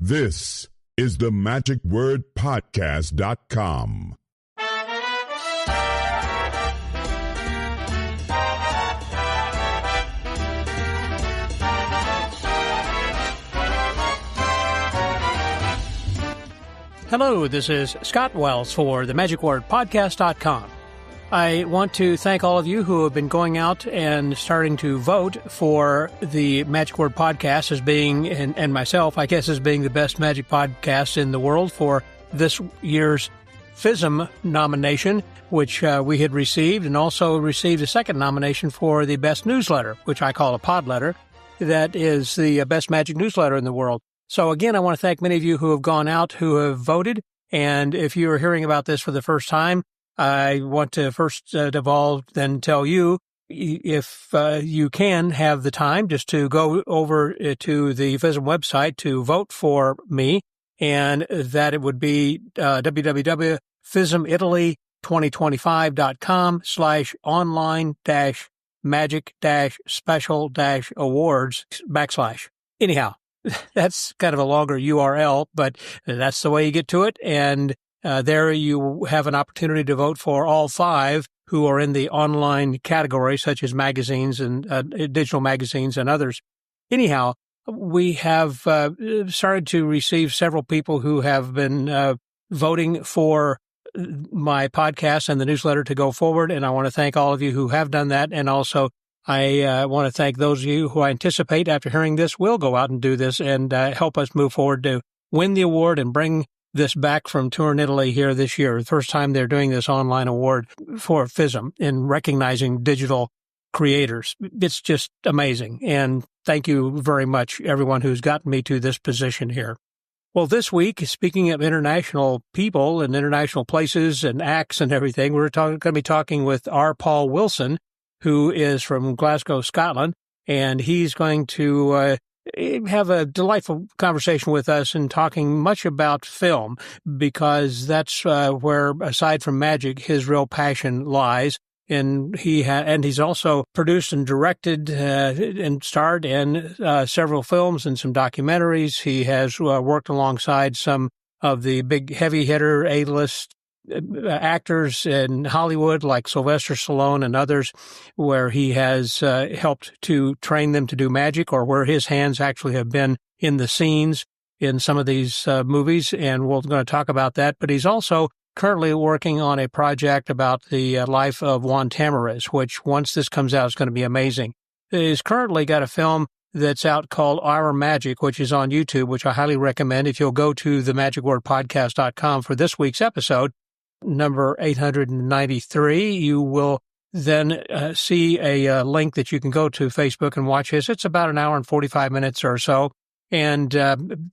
This is the magicwordpodcast.com. Hello, this is Scott Wells for the magicwordpodcast.com. I want to thank all of you who have been going out and starting to vote for the Magic Word Podcast as being, and myself, I guess, as being the best magic podcast in the world for this year's FISM nomination, which we had received, and also received a second nomination for the best newsletter, which I call a pod letter. That is the best magic newsletter in the world. So again, I want to thank many of you who have gone out, who have voted. And if you are hearing about this for the first time, I want to first of all then tell you, if you can have the time, just to go over to the FISM website to vote for me, and that it would be www.fismitaly2025.com/online-magic-special-awards /. Anyhow, that's kind of a longer URL, but that's the way you get to it. And there you have an opportunity to vote for all five who are in the online category, such as magazines and digital magazines and others. Anyhow, we have started to receive several people who have been voting for my podcast and the newsletter to go forward. And I want to thank all of you who have done that. And also, I want to thank those of you who I anticipate after hearing this will go out and do this and help us move forward to win the award and bring this back from Tour in Italy here this year. The first time they're doing this online award for FISM in recognizing digital creators. It's just amazing. And thank you very much, everyone who's gotten me to this position here. Well, this week, speaking of international people and international places and acts and everything, we're going to be talking with R. Paul Wilson, who is from Glasgow, Scotland, and he's going to have a delightful conversation with us and talking much about film, because that's where, aside from magic, his real passion lies. And he's also produced and directed and starred in several films and some documentaries. He has worked alongside some of the big heavy hitter A-list actors in Hollywood like Sylvester Stallone and others, where he has helped to train them to do magic, or where his hands actually have been in the scenes in some of these movies, and we're going to talk about that. But he's also currently working on a project about the life of Juan Tamariz, which once this comes out is going to be amazing. He's currently got a film that's out called Our Magic, which is on YouTube, which I highly recommend. If you'll go to themagicwordpodcast.com for this week's episode, number 893, you will then see a link that you can go to Facebook and watch this. It's about an hour and 45 minutes or so, and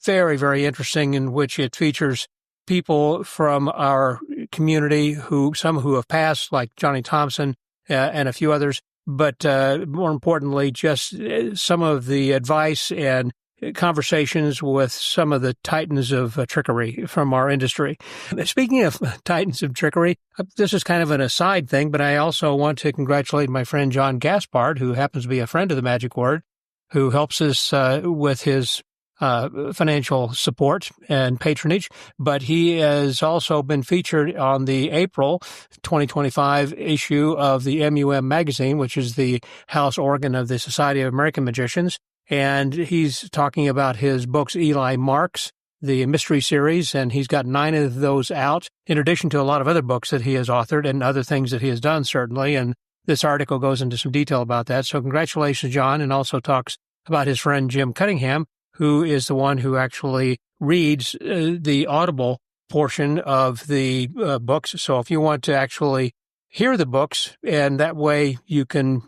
very, very interesting, in which it features people from our community, some who have passed, like Johnny Thompson and a few others, but more importantly, just some of the advice and conversations with some of the titans of trickery from our industry. Speaking of titans of trickery, this is kind of an aside thing, but I also want to congratulate my friend John Gaspard, who happens to be a friend of the Magic Word, who helps us with his financial support and patronage, but he has also been featured on the April 2025 issue of the MUM magazine, which is the house organ of the Society of American Magicians. And he's talking about his books, Eli Marks, the mystery series, and he's got 9 of those out, in addition to a lot of other books that he has authored and other things that he has done, certainly. And this article goes into some detail about that. So congratulations, John, and also talks about his friend Jim Cunningham, who is the one who actually reads the audible portion of the books. So if you want to actually hear the books, and that way you can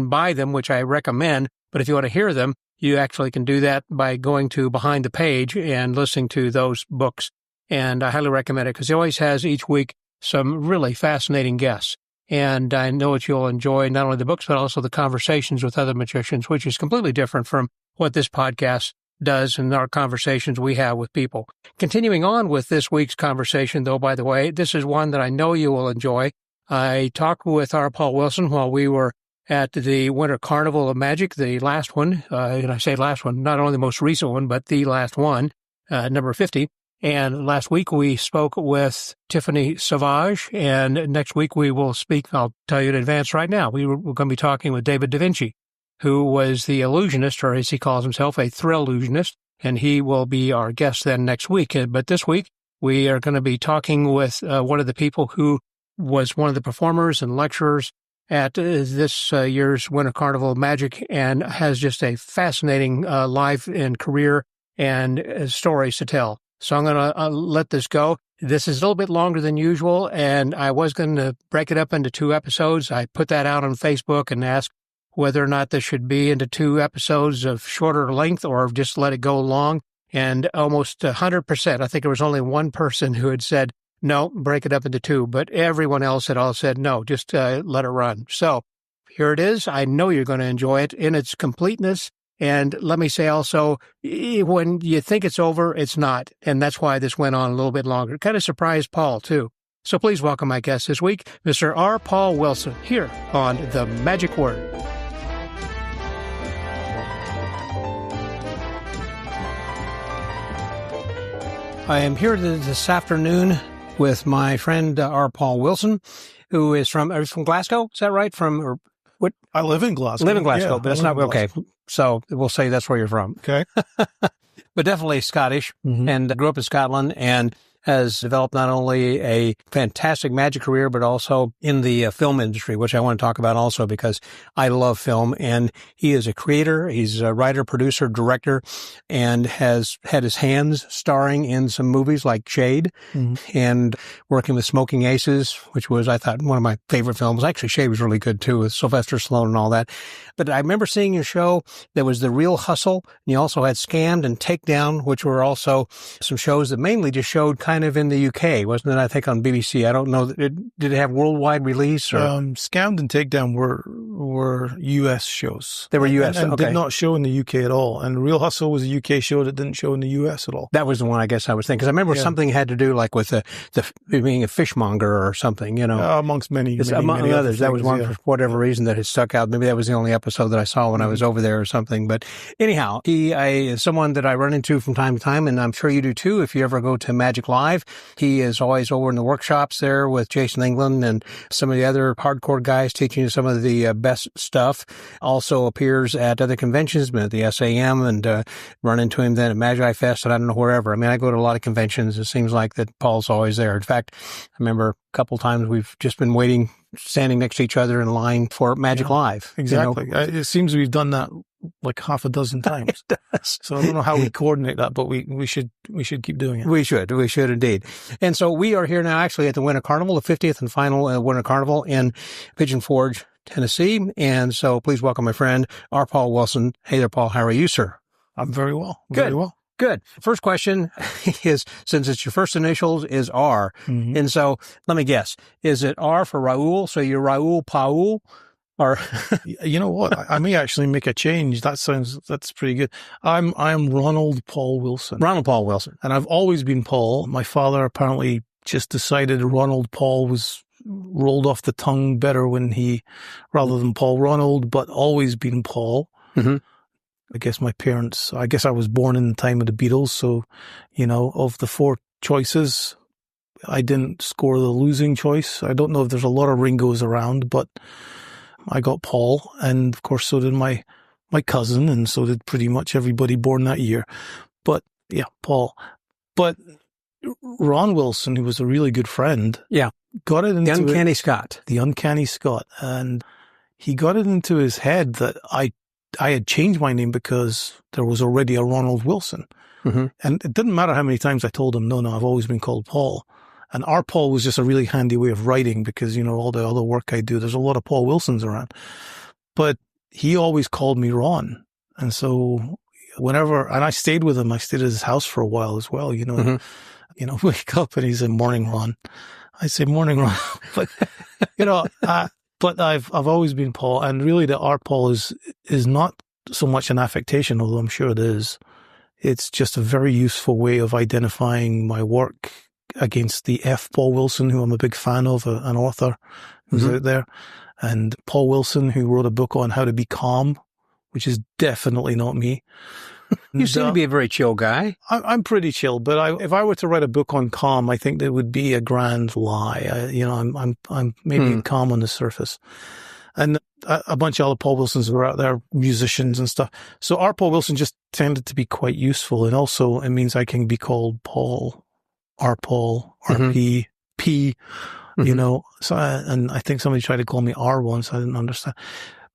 buy them, which I recommend. But if you want to hear them, you actually can do that by going to Behind the Page and listening to those books. And I highly recommend it, because he always has each week some really fascinating guests. And I know that you'll enjoy not only the books, but also the conversations with other magicians, which is completely different from what this podcast does and our conversations we have with people. Continuing on with this week's conversation, though, by the way, this is one that I know you will enjoy. I talked with R. Paul Wilson while we were at the Winter Carnival of Magic, the last one, and I say last one, not only the most recent one, but the last one. number 50. And last week we spoke with Tiffany Savage, and next week we will speak, I'll tell you in advance right now, we're going to be talking with David Da Vinci, who was the illusionist, or as he calls himself, a thrill illusionist, and he will be our guest then next week. But this week we are going to be talking with one of the people who was one of the performers and lecturers at this year's Winter Carnival of Magic, and has just a fascinating life and career and stories to tell. So I'm going to let this go. This is a little bit longer than usual, and I was going to break it up into 2 episodes. I put that out on Facebook and asked whether or not this should be into 2 episodes of shorter length or just let it go long. And almost 100%, I think there was only one person who had said, no, break it up into 2, but everyone else had all said, no, just let it run. So here it is. I know you're going to enjoy it in its completeness. And let me say also, when you think it's over, it's not. And that's why this went on a little bit longer. Kind of surprised Paul, too. So please welcome my guest this week, Mr. R. Paul Wilson, here on The Magic Word. I am here this afternoon with my friend R. Paul Wilson, who is from Glasgow. Is that right? Or what? I live in Glasgow. But that's not okay. So we'll say that's where you're from. Okay. But definitely Scottish, and grew up in Scotland, and has developed not only a fantastic magic career, but also in the film industry, which I want to talk about also because I love film. And he is a creator. He's a writer, producer, director, and has had his hands starring in some movies like Shade and working with Smoking Aces, which was, I thought, one of my favorite films. Actually, Shade was really good too, with Sylvester Stallone and all that. But I remember seeing your show. There was The Real Hustle. And you also had Scammed and Takedown, which were also some shows that mainly just showed kind of in the UK, wasn't it? I think on BBC. I don't know. Did it have worldwide release? Or? Scammed and Takedown were US shows. They were US, and okay. Did not show in the UK at all. And Real Hustle was a UK show that didn't show in the US at all. That was the one I guess I was thinking. Because I remember something had to do like with the being a fishmonger or something, you know. Amongst many others. Things, that was one for whatever reason that had stuck out. Maybe that was the only episode that I saw when I was over there or something. But anyhow, he is someone that I run into from time to time, and I'm sure you do too if you ever go to Magic Live. He is always over in the workshops there with Jason England and some of the other hardcore guys teaching you some of the best stuff. Also appears at other conventions, been at the SAM, and run into him then at Magi Fest, and I don't know wherever. I mean, I go to a lot of conventions. It seems like that Paul's always there. In fact, I remember a couple times we've just been waiting, standing next to each other in line for Magic Live. Exactly. You know? It seems we've done that like half a dozen times. It does. So I don't know how we coordinate that, but we should keep doing it. We should indeed. And so we are here now actually at the Winter Carnival, the 50th and final Winter Carnival in Pigeon Forge, Tennessee. And so please welcome my friend, R. Paul Wilson. Hey there, Paul. How are you, sir? I'm very well. Good. Very well. Good. First question is, since it's your first initials, is R. And so let me guess. Is it R for Raoul? So you're Raoul Paul? Or you know what? I may actually make a change. That's pretty good. I'm Ronald Paul Wilson. Ronald Paul Wilson. And I've always been Paul. My father apparently just decided Ronald Paul was rolled off the tongue better rather than Paul Ronald, but always been Paul. I guess I was born in the time of the Beatles. So, you know, of the 4 choices, I didn't score the losing choice. I don't know if there's a lot of Ringos around, but I got Paul. And of course, so did my cousin. And so did pretty much everybody born that year. But yeah, Paul. But Ron Wilson, who was a really good friend. Yeah. Got it into the Uncanny Scot. The Uncanny Scot. And he got it into his head that I had changed my name because there was already a Ronald Wilson. And it didn't matter how many times I told him, no, I've always been called Paul. And our Paul was just a really handy way of writing because, you know, all the other work I do, there's a lot of Paul Wilsons around. But he always called me Ron. And so and I stayed with him. I stayed at his house for a while as well, you know. Wake up and he said, morning, Ron. I say, morning, Ron. But, you know, but I've always been Paul, and really the R Paul is not so much an affectation, although I'm sure it is. It's just a very useful way of identifying my work against the F. Paul Wilson, who I'm a big fan of, an author who's out there, and Paul Wilson, who wrote a book on how to be calm, which is definitely not me. You seem to be a very chill guy. I'm pretty chill, but if I were to write a book on calm, I think that would be a grand lie. I'm maybe calm on the surface. And a bunch of other Paul Wilsons were out there, musicians and stuff. So our Paul Wilson just tended to be quite useful. And also it means I can be called Paul, R. Paul, RP, P, So, and I think somebody tried to call me R once. I didn't understand.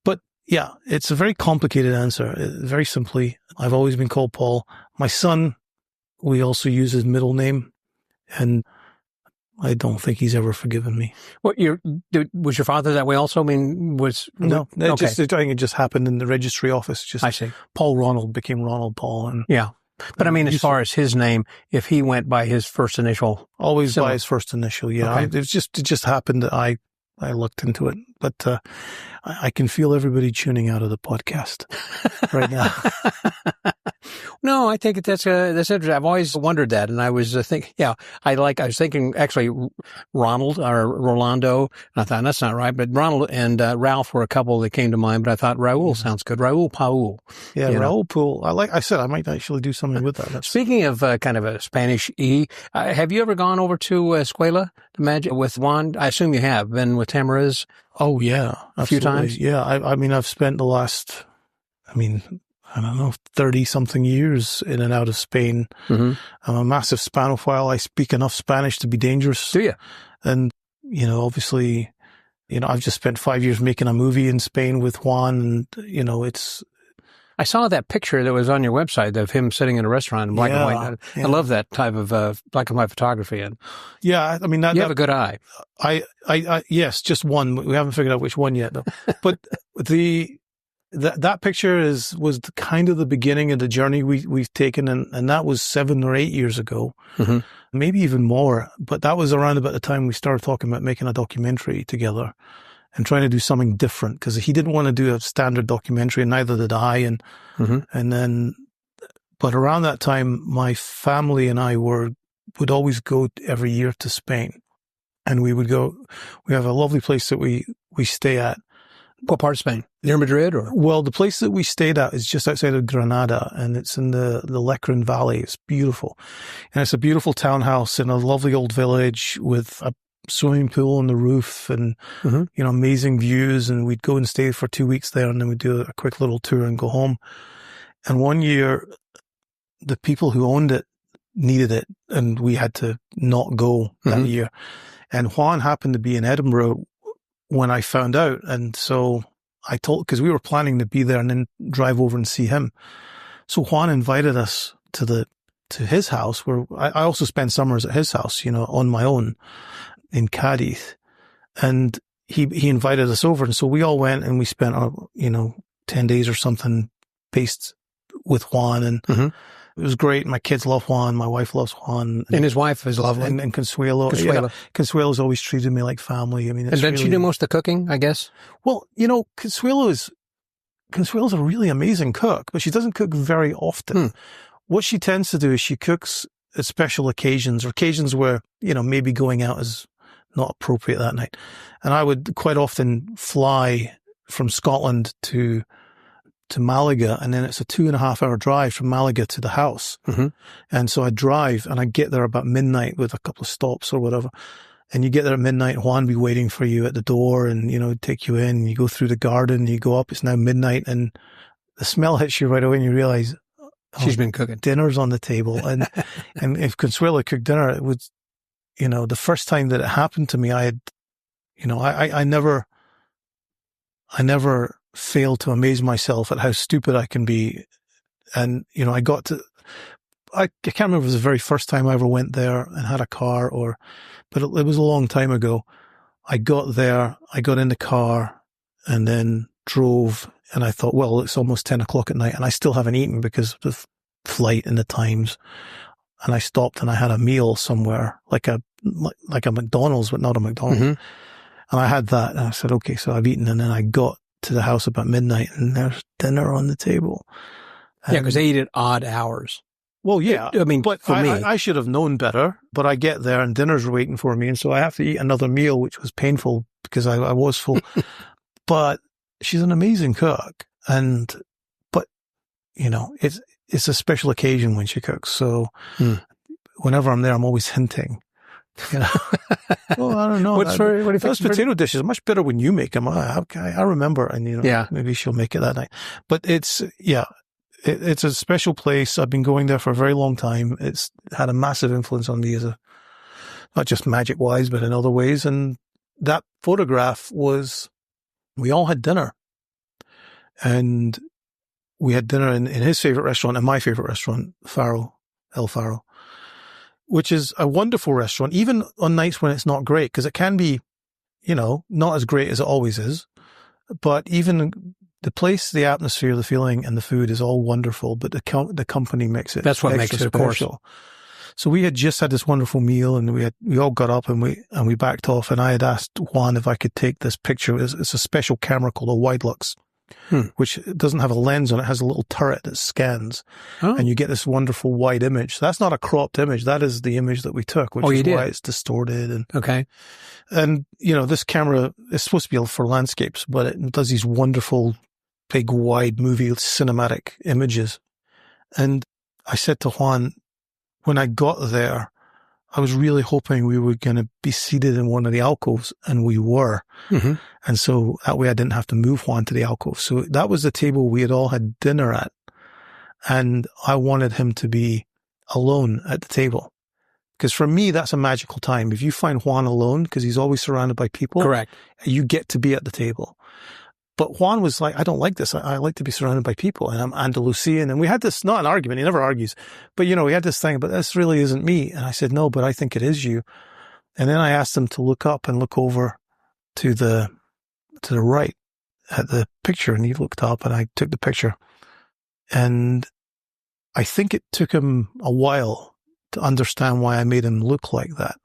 But yeah, it's a very complicated answer. Very simply, I've always been called Paul. My son, we also use his middle name, and I don't think he's ever forgiven me. What was your father that way also? I mean, no? Okay. I think it just happened in the registry office. I see. Paul Ronald became Ronald Paul, and yeah. But I mean, as far as his name, if he went by his first initial, always by his first initial, yeah. Okay. It just happened that I looked into it, but I can feel everybody tuning out of the podcast right now. No, I think that's interesting. I've always wondered that, and I was thinking, I was thinking actually Ronald or Rolando, and I thought that's not right, but Ronald and Ralph were a couple that came to mind, but I thought Raul sounds good. Raul Paul. Yeah, Raul Paul. I said, I might actually do something with that. Speaking of kind of a Spanish E, have you ever gone over to Escuela de Magic with Juan? I assume you have been with Tamariz. Oh yeah, a few times. Yeah, I mean, I've spent the last, I don't know, 30 something years in and out of Spain. I'm a massive Spanophile. I speak enough Spanish to be dangerous. Do you? And, obviously, I've just spent 5 years making a movie in Spain with Juan, and, I saw that picture that was on your website of him sitting in a restaurant in black and white. I love that type of black and white photography. And yeah, I mean, you have a good eye. Yes, just one. We haven't figured out which one yet, though. But that picture was kind of the beginning of the journey we've taken, and that was 7 or 8 years ago, maybe even more. But that was around about the time we started talking about making a documentary together and trying to do something different, because he didn't want to do a standard documentary, and neither did I. And then, but around that time, my family and I would always go every year to Spain, and we would go. We have a lovely place that we stay at. What part of Spain? Near Madrid, or? Well, the place that we stayed at is just outside of Granada, and it's in the Lecrin Valley. It's beautiful. And it's a beautiful townhouse in a lovely old village with a swimming pool on the roof and, amazing views. And we'd go and stay for 2 weeks there, and then we'd do a quick little tour and go home. And one year, the people who owned it needed it, and we had to not go that year. And Juan happened to be in Edinburgh when I found out. And so I because we were planning to be there and then drive over and see him. So Juan invited us to his house, where I also spend summers at his house, on my own in Cadiz. And he invited us over. And so we all went, and we spent, 10 days or something based with Juan. And it was great. My kids love Juan. My wife loves Juan. And his wife is lovely. And Consuelo. Consuelo's always treated me like family. I mean, and then she do most of the cooking, I guess? Well, Consuelo's a really amazing cook, but she doesn't cook very often. What she tends to do is she cooks at special occasions, or occasions where, maybe going out is not appropriate that night. And I would quite often fly from Scotland to Malaga, and then it's a 2.5 hour drive from Malaga to the house. And so I drive, and I get there about midnight with a couple of stops or whatever. And you get there at midnight, Juan be waiting for you at the door, and, take you in, and you go through the garden, you go up, it's now midnight, and the smell hits you right away, and you realize she's been cooking. Dinner's on the table. And, and if Consuelo cooked dinner, it was, the first time that it happened to me, I never failed to amaze myself at how stupid I can be. And, I can't remember if it was the very first time I ever went there and had a car, but it was a long time ago. I got there, I got in the car, and then drove, and I thought, well, it's almost 10 o'clock at night, and I still haven't eaten because of the flight and the times. And I stopped, and I had a meal somewhere, like a McDonald's, but not a McDonald's. And I had that, and I said, okay, so I've eaten. And then I got to the house about midnight, and there's dinner on the table. Yeah, because they eat at odd hours. Well, yeah. I mean, but for me, I should have known better, but I get there and dinner's waiting for me. And so I have to eat another meal, which was painful because I was full. But she's an amazing cook. But it's a special occasion when she cooks. So whenever I'm there, I'm always hinting. You know? Oh, I don't know. What do you those potato dishes are much better when you make them. I remember, and maybe she'll make it that night. But it's a special place. I've been going there for a very long time. It's had a massive influence on me not just magic wise, but in other ways. And that photograph was, we all had dinner, and we had dinner in his favorite restaurant and my favorite restaurant, El Faro, which is a wonderful restaurant, even on nights when it's not great, because it can be, not as great as it always is. But even the place, the atmosphere, the feeling, and the food is all wonderful. But the company makes it. That's what makes it special. So we had just had this wonderful meal, and we all got up and we backed off. And I had asked Juan if I could take this picture. It's a special camera called a wide lux, which doesn't have a lens on it. It has a little turret that scans, and you get this wonderful wide image. So that's not a cropped image. That is the image that we took, which is why it's distorted. And this camera is supposed to be for landscapes, but it does these wonderful, big, wide movie cinematic images. And I said to Juan, when I got there, I was really hoping we were going to be seated in one of the alcoves, and we were. And so that way I didn't have to move Juan to the alcove. So that was the table we had all had dinner at. And I wanted him to be alone at the table. Because for me, that's a magical time. If you find Juan alone, because he's always surrounded by people, correct, you get to be at the table. But Juan was like, I don't like this. I like to be surrounded by people, and I'm Andalusian. And we had this, not an argument, he never argues, but we had this thing, but this really isn't me. And I said, no, but I think it is you. And then I asked him to look up and look over to the right at the picture. And he looked up, and I took the picture. And I think it took him a while to understand why I made him look like that.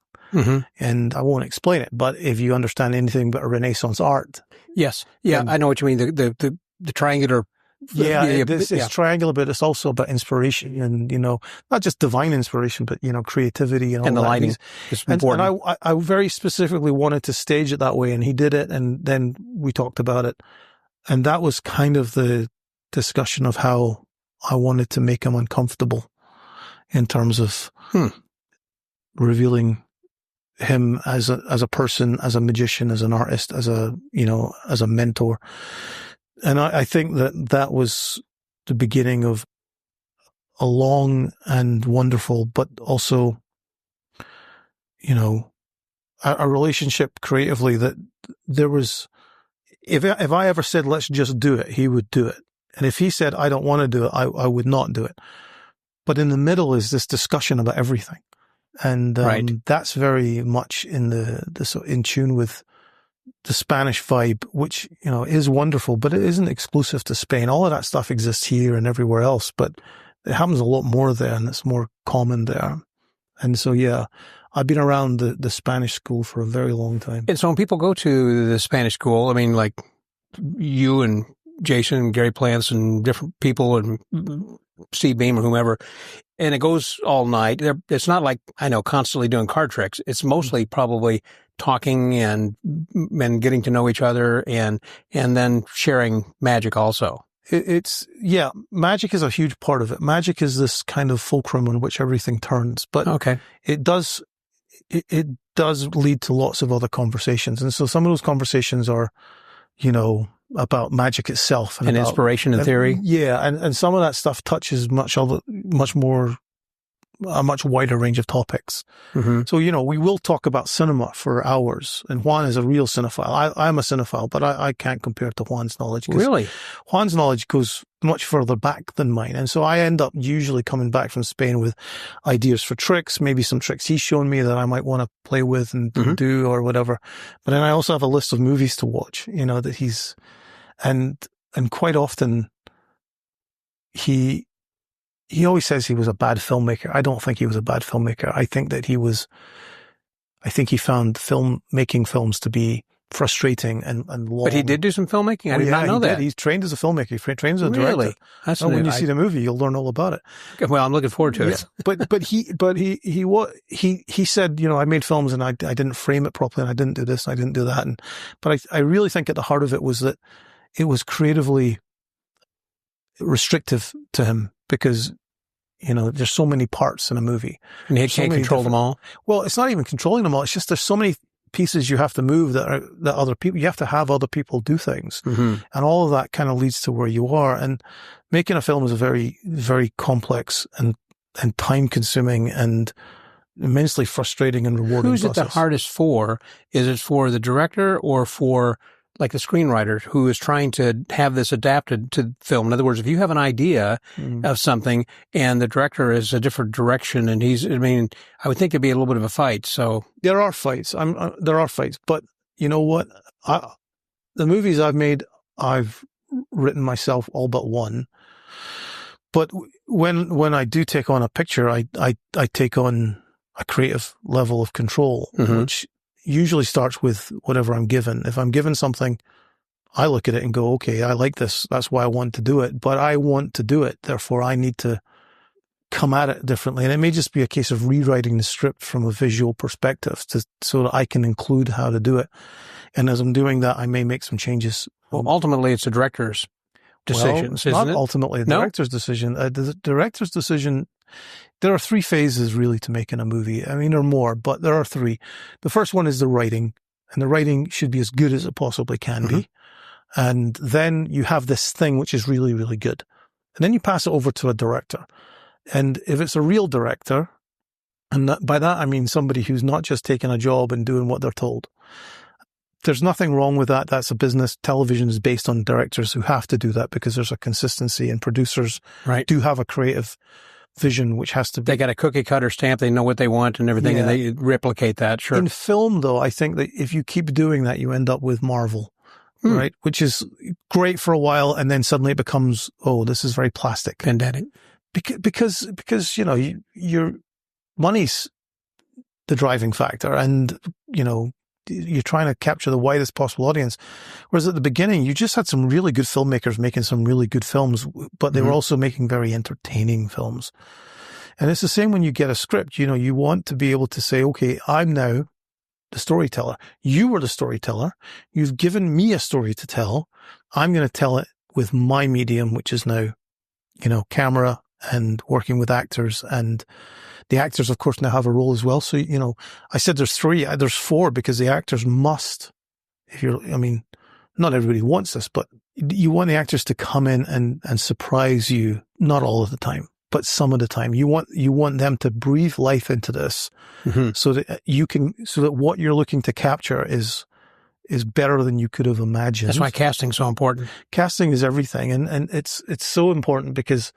And I won't explain it, but if you understand anything about Renaissance art. Yes. Yeah. I know what you mean. The triangular. It's triangular, but it's also about inspiration and, not just divine inspiration, but, creativity and all that. And the lighting is important. And I very specifically wanted to stage it that way, and he did it. And then we talked about it. And that was kind of the discussion of how I wanted to make him uncomfortable in terms of revealing him as a person, as a magician, as an artist, as a mentor. And I think that was the beginning of a long and wonderful, but also, a relationship creatively that there was, if I ever said, let's just do it, he would do it. And if he said, I don't want to do it, I would not do it. But in the middle is this discussion about everything. And that's very much in tune with the Spanish vibe, which, is wonderful, but it isn't exclusive to Spain. All of that stuff exists here and everywhere else, but it happens a lot more there, and it's more common there. And so, I've been around the Spanish school for a very long time. And so when people go to the Spanish school, I mean, like you and Jason and Gary Plants and different people and Steve Beam or whomever, and it goes all night. It's not like, constantly doing card tricks. It's mostly probably talking and getting to know each other and then sharing magic also. Magic is a huge part of it. Magic is this kind of fulcrum on which everything turns, but it does lead to lots of other conversations. And so some of those conversations are, about magic itself and about inspiration and theory. Yeah. And some of that stuff touches a much wider range of topics. So, we will talk about cinema for hours, and Juan is a real cinephile. I'm a cinephile, but I can't compare to Juan's knowledge. Really? Juan's knowledge goes much further back than mine. And so I end up usually coming back from Spain with ideas for tricks, maybe some tricks he's shown me that I might want to play with and do or whatever. But then I also have a list of movies to watch, that he's, and quite often he always says he was a bad filmmaker. I don't think he was a bad filmmaker. I think he found making films to be frustrating and long. But he did do some filmmaking? I did not know that. He's trained as a filmmaker. He trained as a director. Really? That's when you see the movie, you'll learn all about it. Well, I'm looking forward to it. But he said, I made films and I didn't frame it properly, and I didn't do this, and I didn't do that. But I really think at the heart of it was that it was creatively restrictive to him. because, there's so many parts in a movie. And you can't control them all? Well, it's not even controlling them all. It's just there's so many pieces you have to move that other people, you have to have other people do things. Mm-hmm. And all of that kind of leads to where you are. And making a film is a very, very complex and time consuming and immensely frustrating and rewarding Who's process. it the hardest for? Is it for the director or for like the screenwriter who is trying to have this adapted to film? In other words, if you have an idea of something and the director is a different direction and I would think there'd be a little bit of a fight. So there are fights. There are fights, but you know what? The movies I've made, I've written myself all but one. But when I do take on a picture, I take on a creative level of control, which usually starts with whatever I'm given. If I'm given something, I look at it and go, okay, I like this. That's why I want to do it. But I want to do it. Therefore, I need to come at it differently. And it may just be a case of rewriting the script from a visual perspective so that I can include how to do it. And as I'm doing that, I may make some changes. Well, ultimately, it's the director's decisions, well, isn't it? Ultimately the director's decision. The director's decision, there are three phases really to making a movie. I mean, there are more, but there are three. The first one is the writing, and the writing should be as good as it possibly can be. And then you have this thing which is really, really good. And then you pass it over to a director. And if it's a real director, and by that I mean somebody who's not just taking a job and doing what they're told. There's nothing wrong with that. That's a business. Television is based on directors who have to do that because there's a consistency, and producers do have a creative vision, which has to be. They got a cookie cutter stamp. They know what they want and everything, and they replicate that. Sure. In film, though, I think that if you keep doing that, you end up with Marvel, right? Which is great for a while, and then suddenly it becomes, this is very plastic. Pandemic. Because your money's the driving factor, and you're trying to capture the widest possible audience. Whereas at the beginning, you just had some really good filmmakers making some really good films, but they were also making very entertaining films. And it's the same when you get a script. You want to be able to say, okay, I'm now the storyteller. You were the storyteller. You've given me a story to tell. I'm going to tell it with my medium, which is now, camera and working with actors, and the actors, of course, now have a role as well. So, I said there's three, there's four, because the actors must, not everybody wants this, but you want the actors to come in and surprise you, not all of the time, but some of the time. You want them to breathe life into this so that what you're looking to capture is better than you could have imagined. That's why casting's so important. Casting is everything. And it's so important, because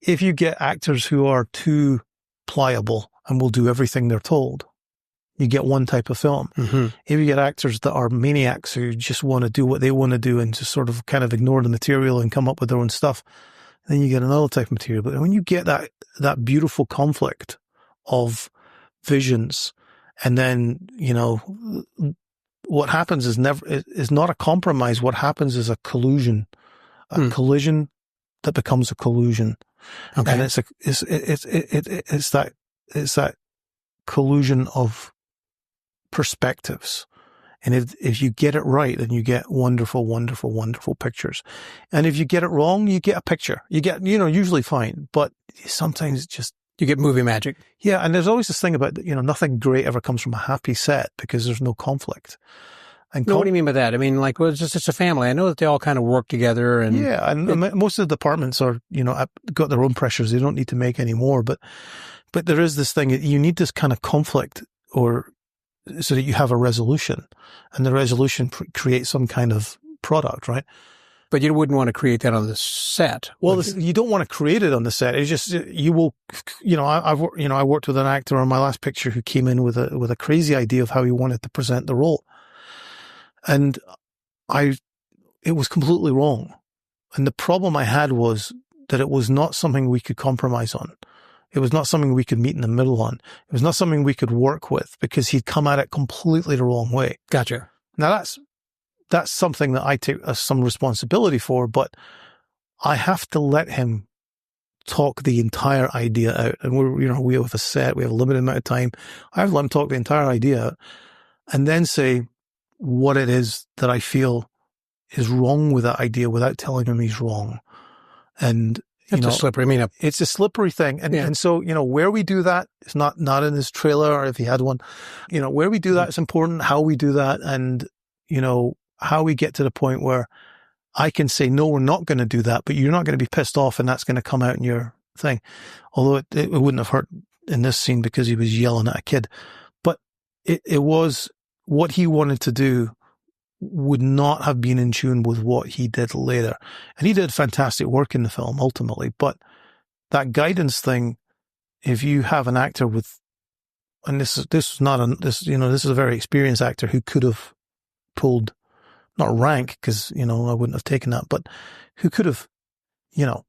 if you get actors who are too pliable and will do everything they're told, you get one type of film. If you get actors that are maniacs who just want to do what they want to do and just sort of kind of ignore the material and come up with their own stuff, then you get another type of material. But when you get that beautiful conflict of visions, and then, what happens is not a compromise. What happens is a collusion, collision that becomes a collusion. Okay. And it's that collusion of perspectives. And if you get it right, then you get wonderful, wonderful, wonderful pictures. And if you get it wrong, you get a picture. You get, usually fine, but sometimes just, you get movie magic. Yeah. And there's always this thing about, nothing great ever comes from a happy set, because there's no conflict. And what do you mean by that? I mean, like, it's a family. I know that they all kind of work together. And most of the departments are, got their own pressures. They don't need to make any more. But there is this thing, you need this kind of conflict, or so that you have a resolution, and the resolution creates some kind of product, right? But you wouldn't want to create that on the set. Well, you don't want to create it on the set. It's just, you will, I worked with an actor on my last picture who came in with a crazy idea of how he wanted to present the role. And it was completely wrong. And the problem I had was that it was not something we could compromise on. It was not something we could meet in the middle on. It was not something we could work with, because he'd come at it completely the wrong way. Gotcha. Now that's something that I take some responsibility for, but I have to let him talk the entire idea out. And we have a set, we have a limited amount of time. I have to let him talk the entire idea out, and then say what it is that I feel is wrong with that idea without telling him he's wrong. And, It's a slippery, it's a slippery thing. And so, where we do that, it's not in this trailer or if he had one, where we do that, it's important, how we do that. And, how we get to the point where I can say, no, we're not going to do that, but you're not going to be pissed off and that's going to come out in your thing. Although it wouldn't have hurt in this scene because he was yelling at a kid, but it was what he wanted to do would not have been in tune with what he did later. And he did fantastic work in the film ultimately, but that guidance thing, if you have an actor with, and this is a very experienced actor who could have pulled, not rank, because, I wouldn't have taken that, but who could have,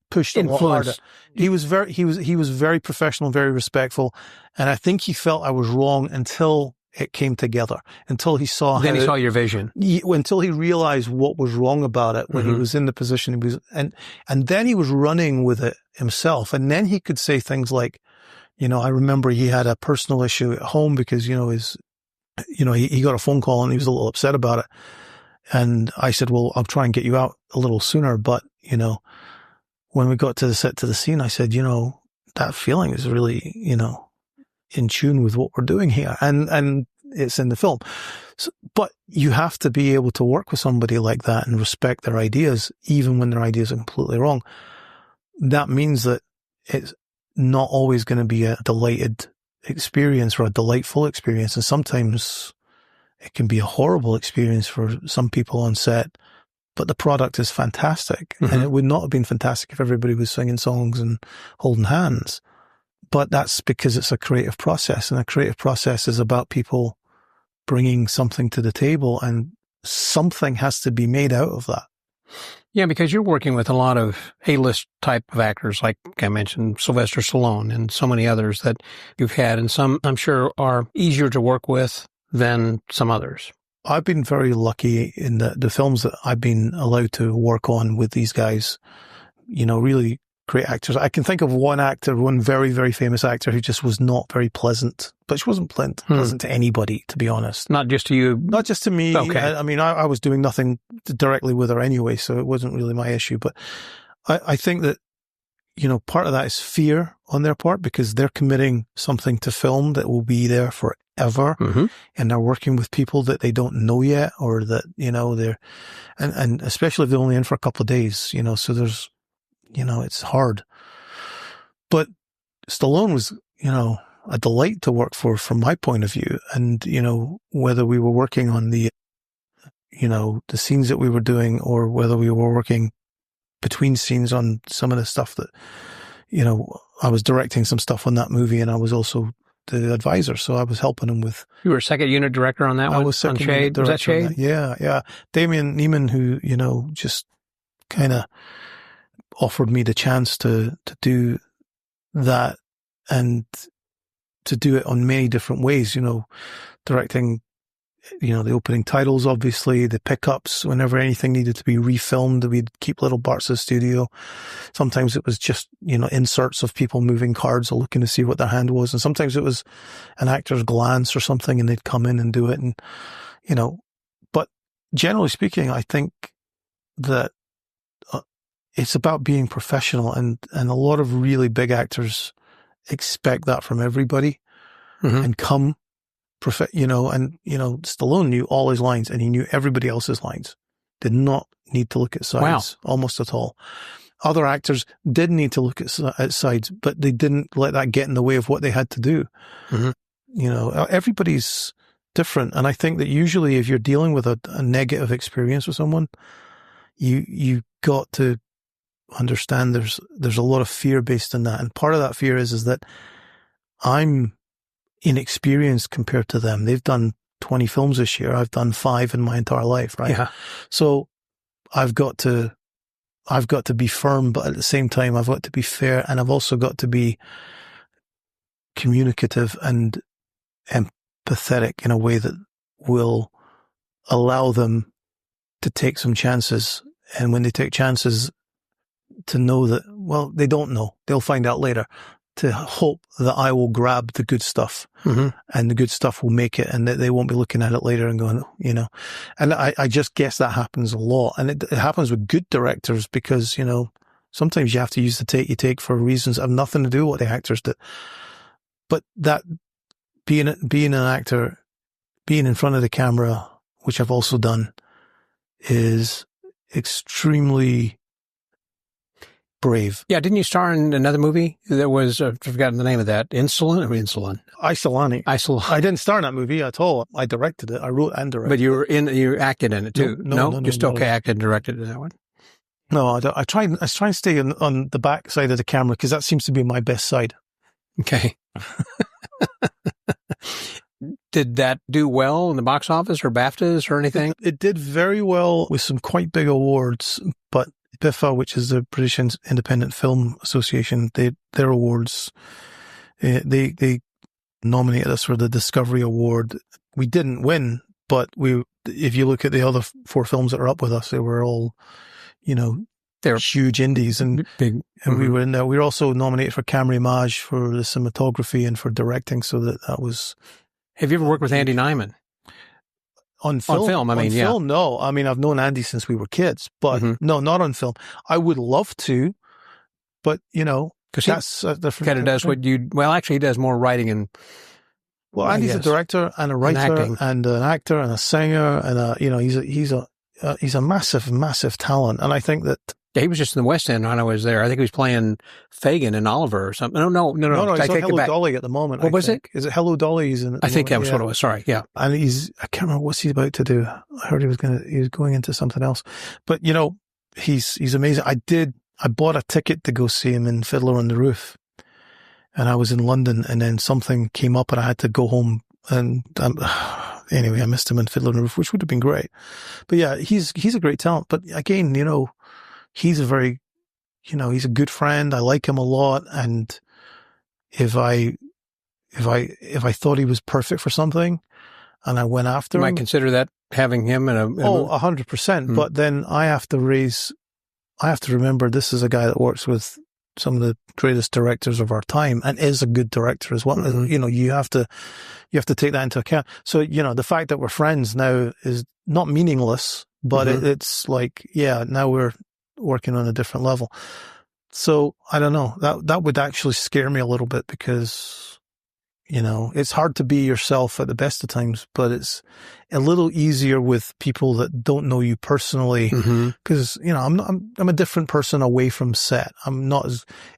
pushed a lot harder. He was very professional, very respectful. And I think he felt I was wrong until it came together, until he saw he saw your vision, until he realized what was wrong about it when he was in the position he was, and then he was running with it himself. And then he could say things like, I remember he had a personal issue at home because, he got a phone call and he was a little upset about it. And I said, well, I'll try and get you out a little sooner. But, when we got to the scene, I said, that feeling is really, in tune with what we're doing here. And it's in the film. So, but you have to be able to work with somebody like that and respect their ideas, even when their ideas are completely wrong. That means that it's not always going to be a delighted experience or a delightful experience. And sometimes it can be a horrible experience for some people on set, but the product is fantastic. And it would not have been fantastic if everybody was singing songs and holding hands. But that's because it's a creative process, and a creative process is about people bringing something to the table, and something has to be made out of that. Yeah, because you're working with a lot of A-list type of actors, like I mentioned, Sylvester Stallone and so many others that you've had, and some I'm sure are easier to work with than some others. I've been very lucky in the films that I've been allowed to work on with these guys, really great actors. I can think of one very, very famous actor who just was not very pleasant, but she wasn't pleasant to anybody, to be honest. Not just to you? Not just to me. Okay. I was doing nothing directly with her anyway, so it wasn't really my issue. But I think that, part of that is fear on their part because they're committing something to film that will be there forever. And they're working with people that they don't know yet, or that, they're, and especially if they're only in for a couple of days, so there's, it's hard. But Stallone was, a delight to work for from my point of view. And, whether we were working on the scenes that we were doing, or whether we were working between scenes on some of the stuff that, I was directing some stuff on that movie, and I was also the advisor. So I was helping him with. You were second unit director on that one? I was second unit director. Was that Shade? Yeah. Damien Neiman, who, just kind of offered me the chance to do that and to do it on many different ways, directing, the opening titles, obviously, the pickups, whenever anything needed to be refilmed, we'd keep little parts of the studio. Sometimes it was just, inserts of people moving cards or looking to see what their hand was. And sometimes it was an actor's glance or something, and they'd come in and do it. And, but generally speaking, I think that it's about being professional, and a lot of really big actors expect that from everybody and come Stallone knew all his lines, and he knew everybody else's lines. Did not need to look at sides almost at all. Other actors did need to look at sides, but they didn't let that get in the way of what they had to do. Everybody's different. And I think that usually if you're dealing with a negative experience with someone, you got to understand there's a lot of fear based in that. And part of that fear is that I'm inexperienced compared to them. They've done 20 films this year. I've done 5 in my entire life, right? Yeah. So I've got to be firm, but at the same time, I've got to be fair, and I've also got to be communicative and empathetic in a way that will allow them to take some chances. And when they take chances, to know that, well, they don't know. They'll find out later. To hope that I will grab the good stuff and the good stuff will make it, and that they won't be looking at it later and going, and I just guess that happens a lot. And it happens with good directors because, Sometimes you have to use the take you take for reasons that have nothing to do with what the actors did. But that being an actor, being in front of the camera, which I've also done, is extremely brave. Yeah, didn't you star in another movie that was, I've forgotten the name of that, Insulin? Isolani. I didn't star in that movie at all. I directed it. I wrote and directed. But you acted in it too? No. Just okay, acted and directed in that one? No, I try and stay on the back side of the camera because that seems to be my best side. Okay. Did that do well in the box office or BAFTAs or anything? It did very well with some quite big awards, but BIFA, which is the British Independent Film Association, their awards, they nominated us for the Discovery Award. We didn't win, but if you look at the other 4 films that are up with us, they were all, they're huge indies and big. And we were in there. We were also nominated for Camera Image for the cinematography and for directing. So that was. Have you ever worked with Andy Nyman? On film? Film, no. I mean, I've known Andy since we were kids, but no, not on film. I would love to, but because that's a different. Kind of does what actually he does more writing and. Well, Andy's a director and a writer and an actor and a singer and he's a massive, massive talent. And I think that. Yeah, he was just in the West End when I was there. I think he was playing Fagin in Oliver or something. No. He's on Hello Dolly at the moment. What was it? Is it Hello Dolly? He's in. I think that was what it was. Sorry, yeah. And I can't remember what's he about to do. I heard he was going into something else. But he's amazing. I bought a ticket to go see him in Fiddler on the Roof, and I was in London, and then something came up, and I had to go home. And anyway, I missed him in Fiddler on the Roof, which would have been great. But yeah, he's a great talent. But again, he's a very, he's a good friend. I like him a lot. And if I thought he was perfect for something and I went after him. You might consider that having him in 100%. But then I have to remember this is a guy that works with some of the greatest directors of our time and is a good director as well. Mm-hmm. You have to take that into account. So, the fact that we're friends now is not meaningless, but it's like, now we're working on a different level. So I don't know, that would actually scare me a little bit because, it's hard to be yourself at the best of times, but it's a little easier with people that don't know you personally because, I'm a different person away from set. I'm not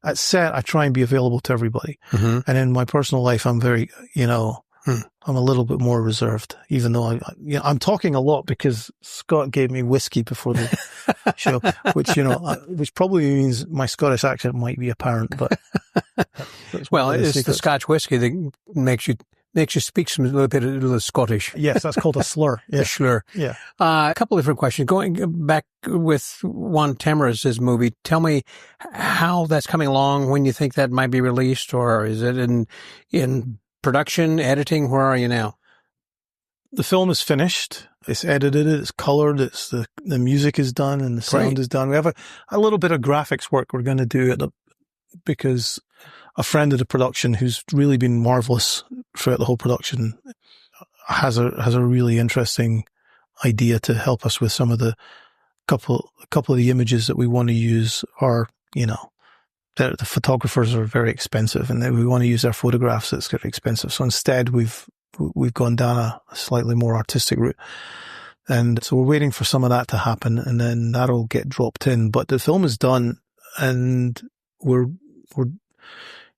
at set. I try and be available to everybody. And in my personal life, I'm very, I'm a little bit more reserved, even though I'm talking a lot because Scott gave me whiskey before the show, which probably means my Scottish accent might be apparent, but. Well, it's the Scotch whiskey that makes you speak a little Scottish. Yes, that's called a slur. Yeah. A slur. Yeah. A couple of different questions. Going back with Juan Tamariz's movie, tell me how that's coming along, when you think that might be released, or is it in production, editing? Where are you now? The film is finished. It's edited. It's colored. The music is done and the sound is done. We have a little bit of graphics work we're going to do because a friend of the production who's really been marvelous throughout the whole production has a really interesting idea to help us with some of the couple of the images that we want to use are, the photographers are very expensive and we want to use their photographs. It's very expensive. So instead we've gone down a slightly more artistic route. And so we're waiting for some of that to happen and then that'll get dropped in. But the film is done and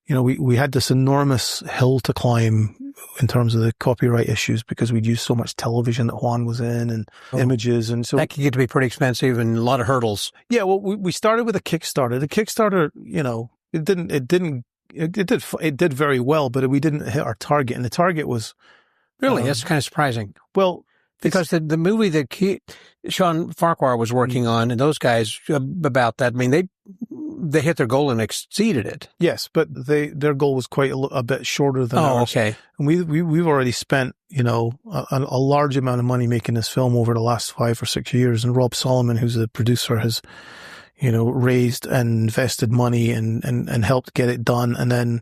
we had this enormous hill to climb in terms of the copyright issues because we'd used so much television that Juan was in and images. And so that could get to be pretty expensive and a lot of hurdles. Yeah. Well, we started with a Kickstarter. The Kickstarter, it did very well, but we didn't hit our target. And the target was really, that's kind of surprising. Well, because the movie that Sean Farquhar was working on and those guys about that, I mean, they hit their goal and exceeded it. Yes, but their goal was quite a bit shorter than ours. Okay. And we've already spent, a large amount of money making this film over the last 5 or 6 years. And Rob Solomon, who's the producer, has, raised and invested money and helped get it done. And then,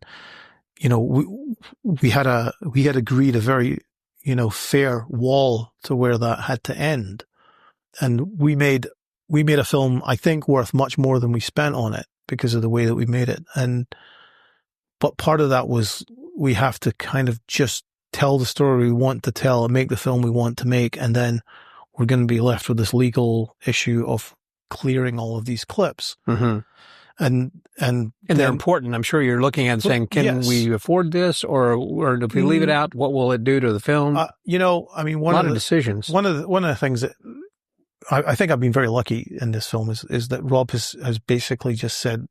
we had agreed a very, fair wall to where that had to end. And we made we made a film, I think, worth much more than we spent on it because of the way that we made it. But part of that was we have to kind of just tell the story we want to tell and make the film we want to make. And then we're going to be left with this legal issue of clearing all of these clips. Mm-hmm. And they're important. I'm sure you're looking at and saying, can we afford this or if we leave it out, what will it do to the film? I mean, a lot of decisions. One of the things that I think I've been very lucky in this film is that Rob has basically just said,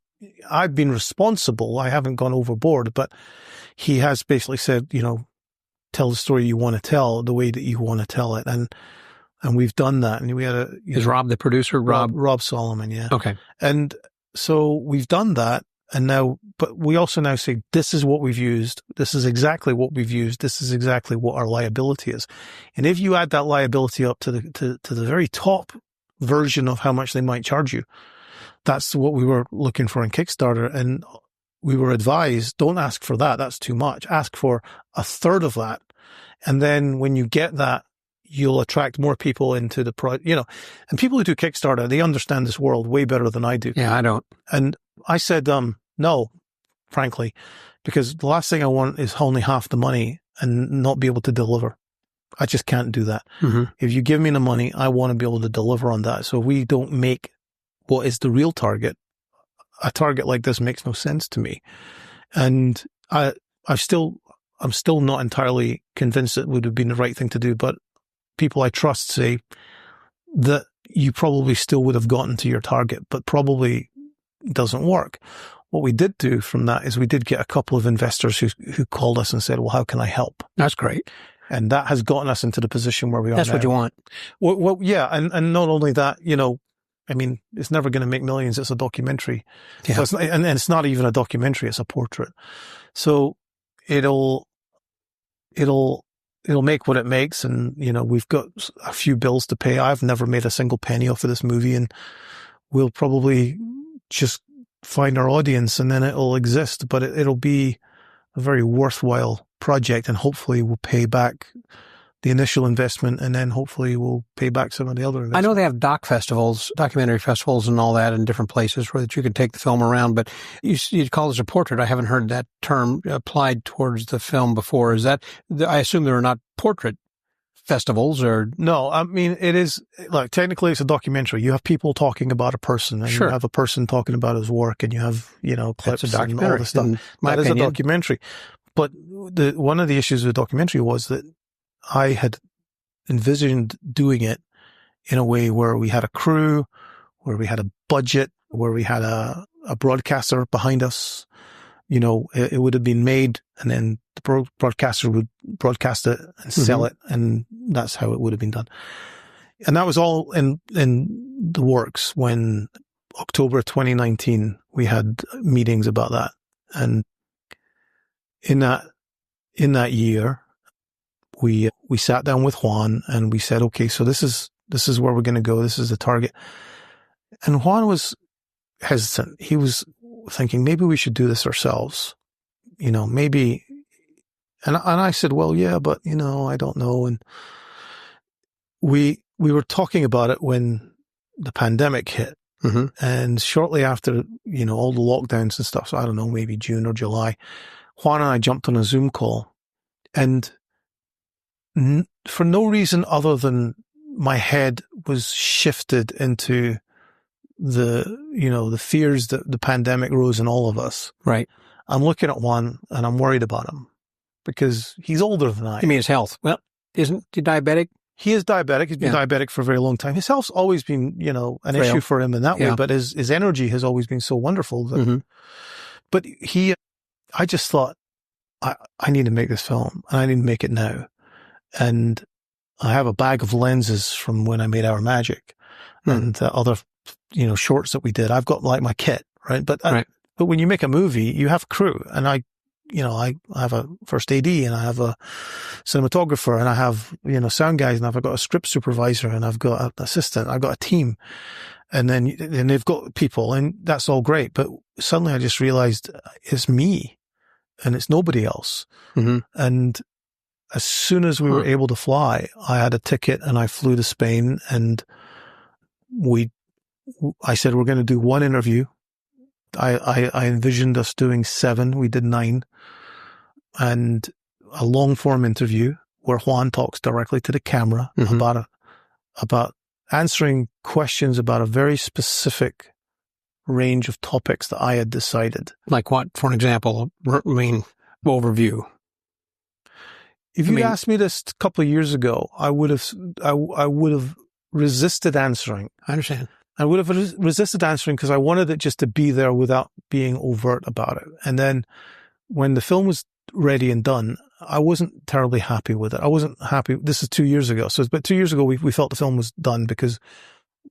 I've been responsible. I haven't gone overboard, but he has basically said, tell the story you want to tell the way that you want to tell it. And we've done that. And we had Is Rob the producer? Rob Solomon. Yeah. Okay. And so we've done that. And now, but we also now say, this is what we've used. This is exactly what we've used. This is exactly what our liability is. And if you add that liability up to the very top version of how much they might charge you, that's what we were looking for in Kickstarter. And we were advised, don't ask for that. That's too much. Ask for a third of that. And then when you get that, you'll attract more people into the project, and people who do Kickstarter, they understand this world way better than I do. Yeah, I don't. And I said, no, frankly, because the last thing I want is only half the money and not be able to deliver. I just can't do that. Mm-hmm. If you give me the money, I want to be able to deliver on that. So if we don't make what is the real target, a target like this makes no sense to me. And I'm still not entirely convinced it would have been the right thing to do, but people I trust say that you probably still would have gotten to your target, but probably doesn't work. What we did do from that is we did get a couple of investors who called us and said, well, how can I help? That's great. And that has gotten us into the position where we are That's now. what you want. Well, yeah. And not only that, I mean, it's never going to make millions. It's a documentary. Yeah. So it's not even a documentary. It's a portrait. So it'll make what it makes. And, we've got a few bills to pay. I've never made a single penny off of this movie, and we'll probably just find our audience and then it'll exist, but it'll be a very worthwhile project, and hopefully we'll pay back the initial investment, and then hopefully we'll pay back some of the other investment. I know they have documentary festivals and all that in different places where that you can take the film around, but you call this a portrait. I haven't heard that term applied towards the film before. Is that, I assume there are not portrait festivals or? No, I mean, it is, technically it's a documentary. You have people talking about a person, and Sure. You have a person talking about his work, and you have, clips and all this stuff. That is a documentary. But one of the issues with the documentary was that I had envisioned doing it in a way where we had a crew, where we had a budget, where we had a broadcaster behind us. It would have been made, and then the broadcaster would broadcast it and sell it, and that's how it would have been done. And that was all in the works when October 2019, we had meetings about that. And in that year, we sat down with Juan and we said, okay, so this is where we're going to go. This is the target. And Juan was hesitant. He was thinking, maybe we should do this ourselves, maybe. And I said, well, yeah, but I don't know. And we were talking about it when the pandemic hit. Mm-hmm. And shortly after, all the lockdowns and stuff, so I don't know, maybe June or July, Juan and I jumped on a Zoom call, and for no reason other than my head was shifted into the fears that the pandemic rose in all of us. Right. I'm looking at Juan and I'm worried about him because he's older than I am. You mean his health? Well, isn't he diabetic? He is diabetic. He's been diabetic for a very long time. His health's always been, an issue for him in that way, but his energy has always been so wonderful. That, But I just thought, I need to make this film, and I need to make it now. And I have a bag of lenses from when I made Our Magic and other, shorts that we did. I've got my kit, right? But when you make a movie, you have a crew, and I have a first AD, and I have a cinematographer, and I have, sound guys, and I've got a script supervisor, and I've got an assistant, I've got a team, and then they've got people, and that's all great. But suddenly I just realized it's me and it's nobody else. Mm-hmm. And as soon as we were able to fly, I had a ticket and I flew to Spain, and we I said, we're going to do one interview. I envisioned us doing 7. We did 9. And a long form interview where Juan talks directly to the camera about answering questions about a very specific range of topics that I had decided. Like what, for an example, overview? If you asked me this a couple of years ago, I would have resisted answering. I understand. I would have resisted answering because I wanted it just to be there without being overt about it. And then when the film was ready and done, I wasn't terribly happy with it. I wasn't happy. This is 2 years ago. So about 2 years ago, we felt the film was done because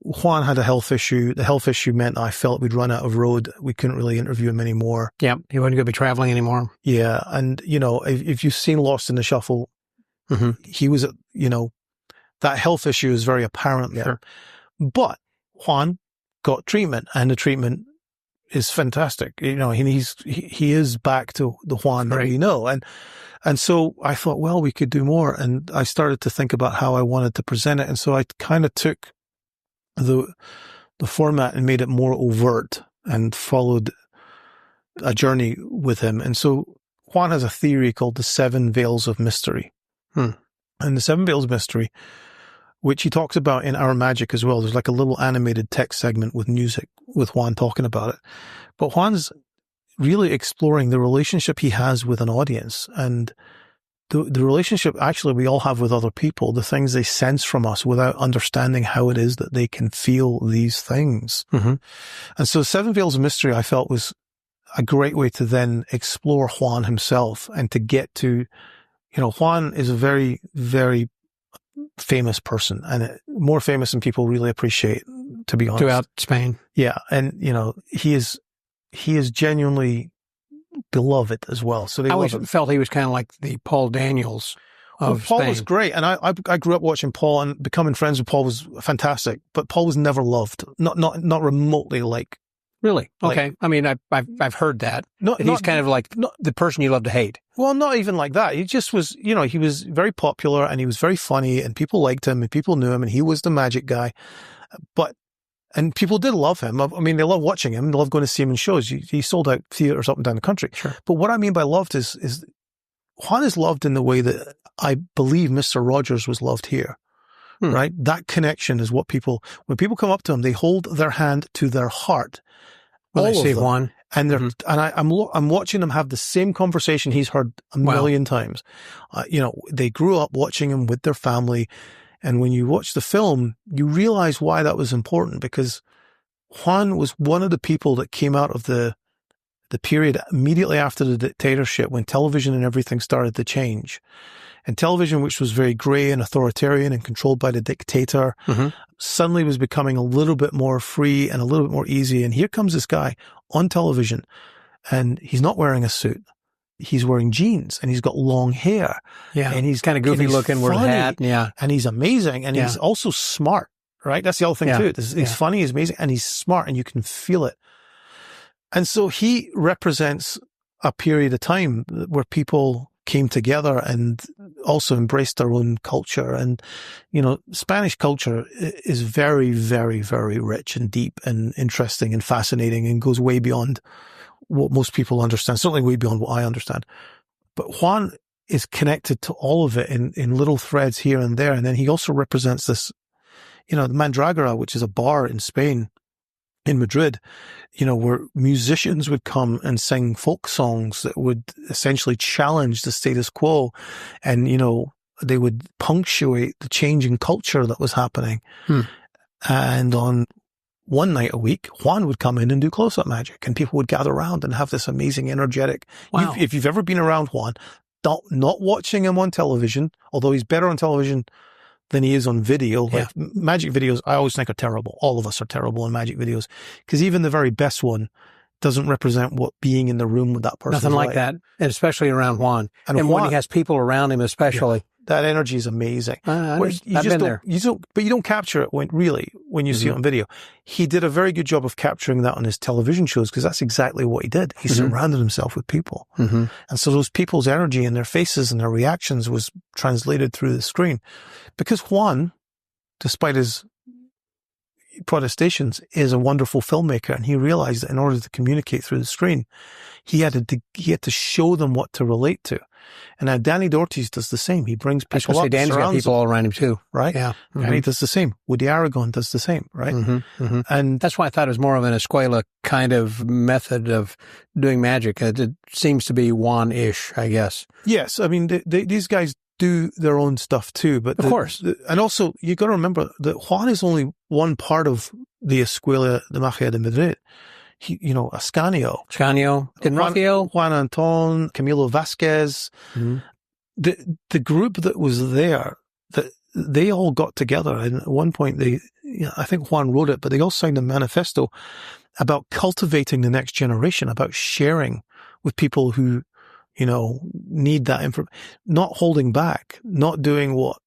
Juan had a health issue. The health issue meant I felt we'd run out of road. We couldn't really interview him anymore. Yeah. He wasn't going to be traveling anymore. Yeah. And, if you've seen Lost in the Shuffle, he was, that health issue is very apparent there. Sure. But Juan got treatment, and the treatment is fantastic. He is back to the Juan that we know. And so I thought, well, we could do more. And I started to think about how I wanted to present it. And so I kind of took the format and made it more overt and followed a journey with him. And so Juan has a theory called the 7 Veils of Mystery. And the 7 Veils of Mystery, which he talks about in Our Magic as well. There's like a little animated text segment with music with Juan talking about it. But Juan's really exploring the relationship he has with an audience and the relationship actually we all have with other people, the things they sense from us without understanding how it is that they can feel these things. And so 7 Veils of Mystery I felt was a great way to then explore Juan himself and to get to, Juan is a very, very famous person and more famous than people really appreciate, to be honest. Throughout Spain. Yeah. And, he is genuinely beloved as well. So I always felt he was kind of like the Paul Daniels of Paul Spain. was great. And I grew up watching Paul, and becoming friends with Paul was fantastic, but Paul was never loved. Not remotely like. Really? Okay. I've heard that. He's kind of like the person you love to hate. Well, not even like that. He just was, he was very popular and he was very funny and people liked him and people knew him and he was the magic guy. And people did love him. They love watching him. They love going to see him in shows. He sold out theaters up and down the country. Sure. But what I mean by loved is Juan is loved in the way that I believe Mr. Rogers was loved here. Right? That connection is what when people come up to him, they hold their hand to their heart. Well, they see Juan. And I'm watching them have the same conversation he's heard a million times. They grew up watching him with their family. And when you watch the film, you realize why that was important, because Juan was one of the people that came out of the period immediately after the dictatorship when television and everything started to change. And television, which was very gray and authoritarian and controlled by the dictator, suddenly was becoming a little bit more free and a little bit more easy. And here comes this guy on television, and he's not wearing a suit. He's wearing jeans and he's got long hair. Yeah. And he's kind of goofy looking with a hat. Yeah. And he's amazing. And he's also smart, right? That's the other thing too. He's funny, he's amazing, and he's smart, and you can feel it. And so he represents a period of time where people came together and also embraced their own culture. And, Spanish culture is very, very, very rich and deep and interesting and fascinating and goes way beyond what most people understand, certainly way beyond what I understand. But Juan is connected to all of it in little threads here and there. And then he also represents this, the Mandragora, which is a bar in Spain, in Madrid, where musicians would come and sing folk songs that would essentially challenge the status quo. And, they would punctuate the changing culture that was happening. And on one night a week, Juan would come in and do close-up magic, and people would gather around and have this amazing, energetic. Wow. If you've ever been around Juan, not watching him on television, although he's better on television than he is on video. Like magic videos, I always think are terrible. All of us are terrible in magic videos, because even the very best one doesn't represent what being in the room with that person. Nothing like that, and especially around Juan. And Juan, when he has people around him, especially. That energy is amazing. I've been there. But you don't capture it when you see it on video. He did a very good job of capturing that on his television shows, because that's exactly what he did. He surrounded himself with people. And so those people's energy and their faces and their reactions was translated through the screen. Because Juan, despite his, protestations, is a wonderful filmmaker, and he realized that in order to communicate through the screen, he had to show them what to relate to. And now Danny Dortiz does the same. He brings people up. Danny's got people all around him too. Right? Yeah. Mm-hmm. And he does the same. Woody Aragon does the same, right? Mm-hmm. Mm-hmm. And that's why I thought it was more of an Escuela kind of method of doing magic. It seems to be Juan-ish, I guess. Yes. I mean, these guys do their own stuff too, but of course. And also you got to remember that Juan is only one part of the Escuela de Magia de Madrid. Ascanio, and Raphael, Juan Anton, Camilo Vasquez, mm-hmm. the group that was there, that they all got together. And at one point, I think Juan wrote it, but they all signed a manifesto about cultivating the next generation, about sharing with people who, need that information, not holding back, not doing what,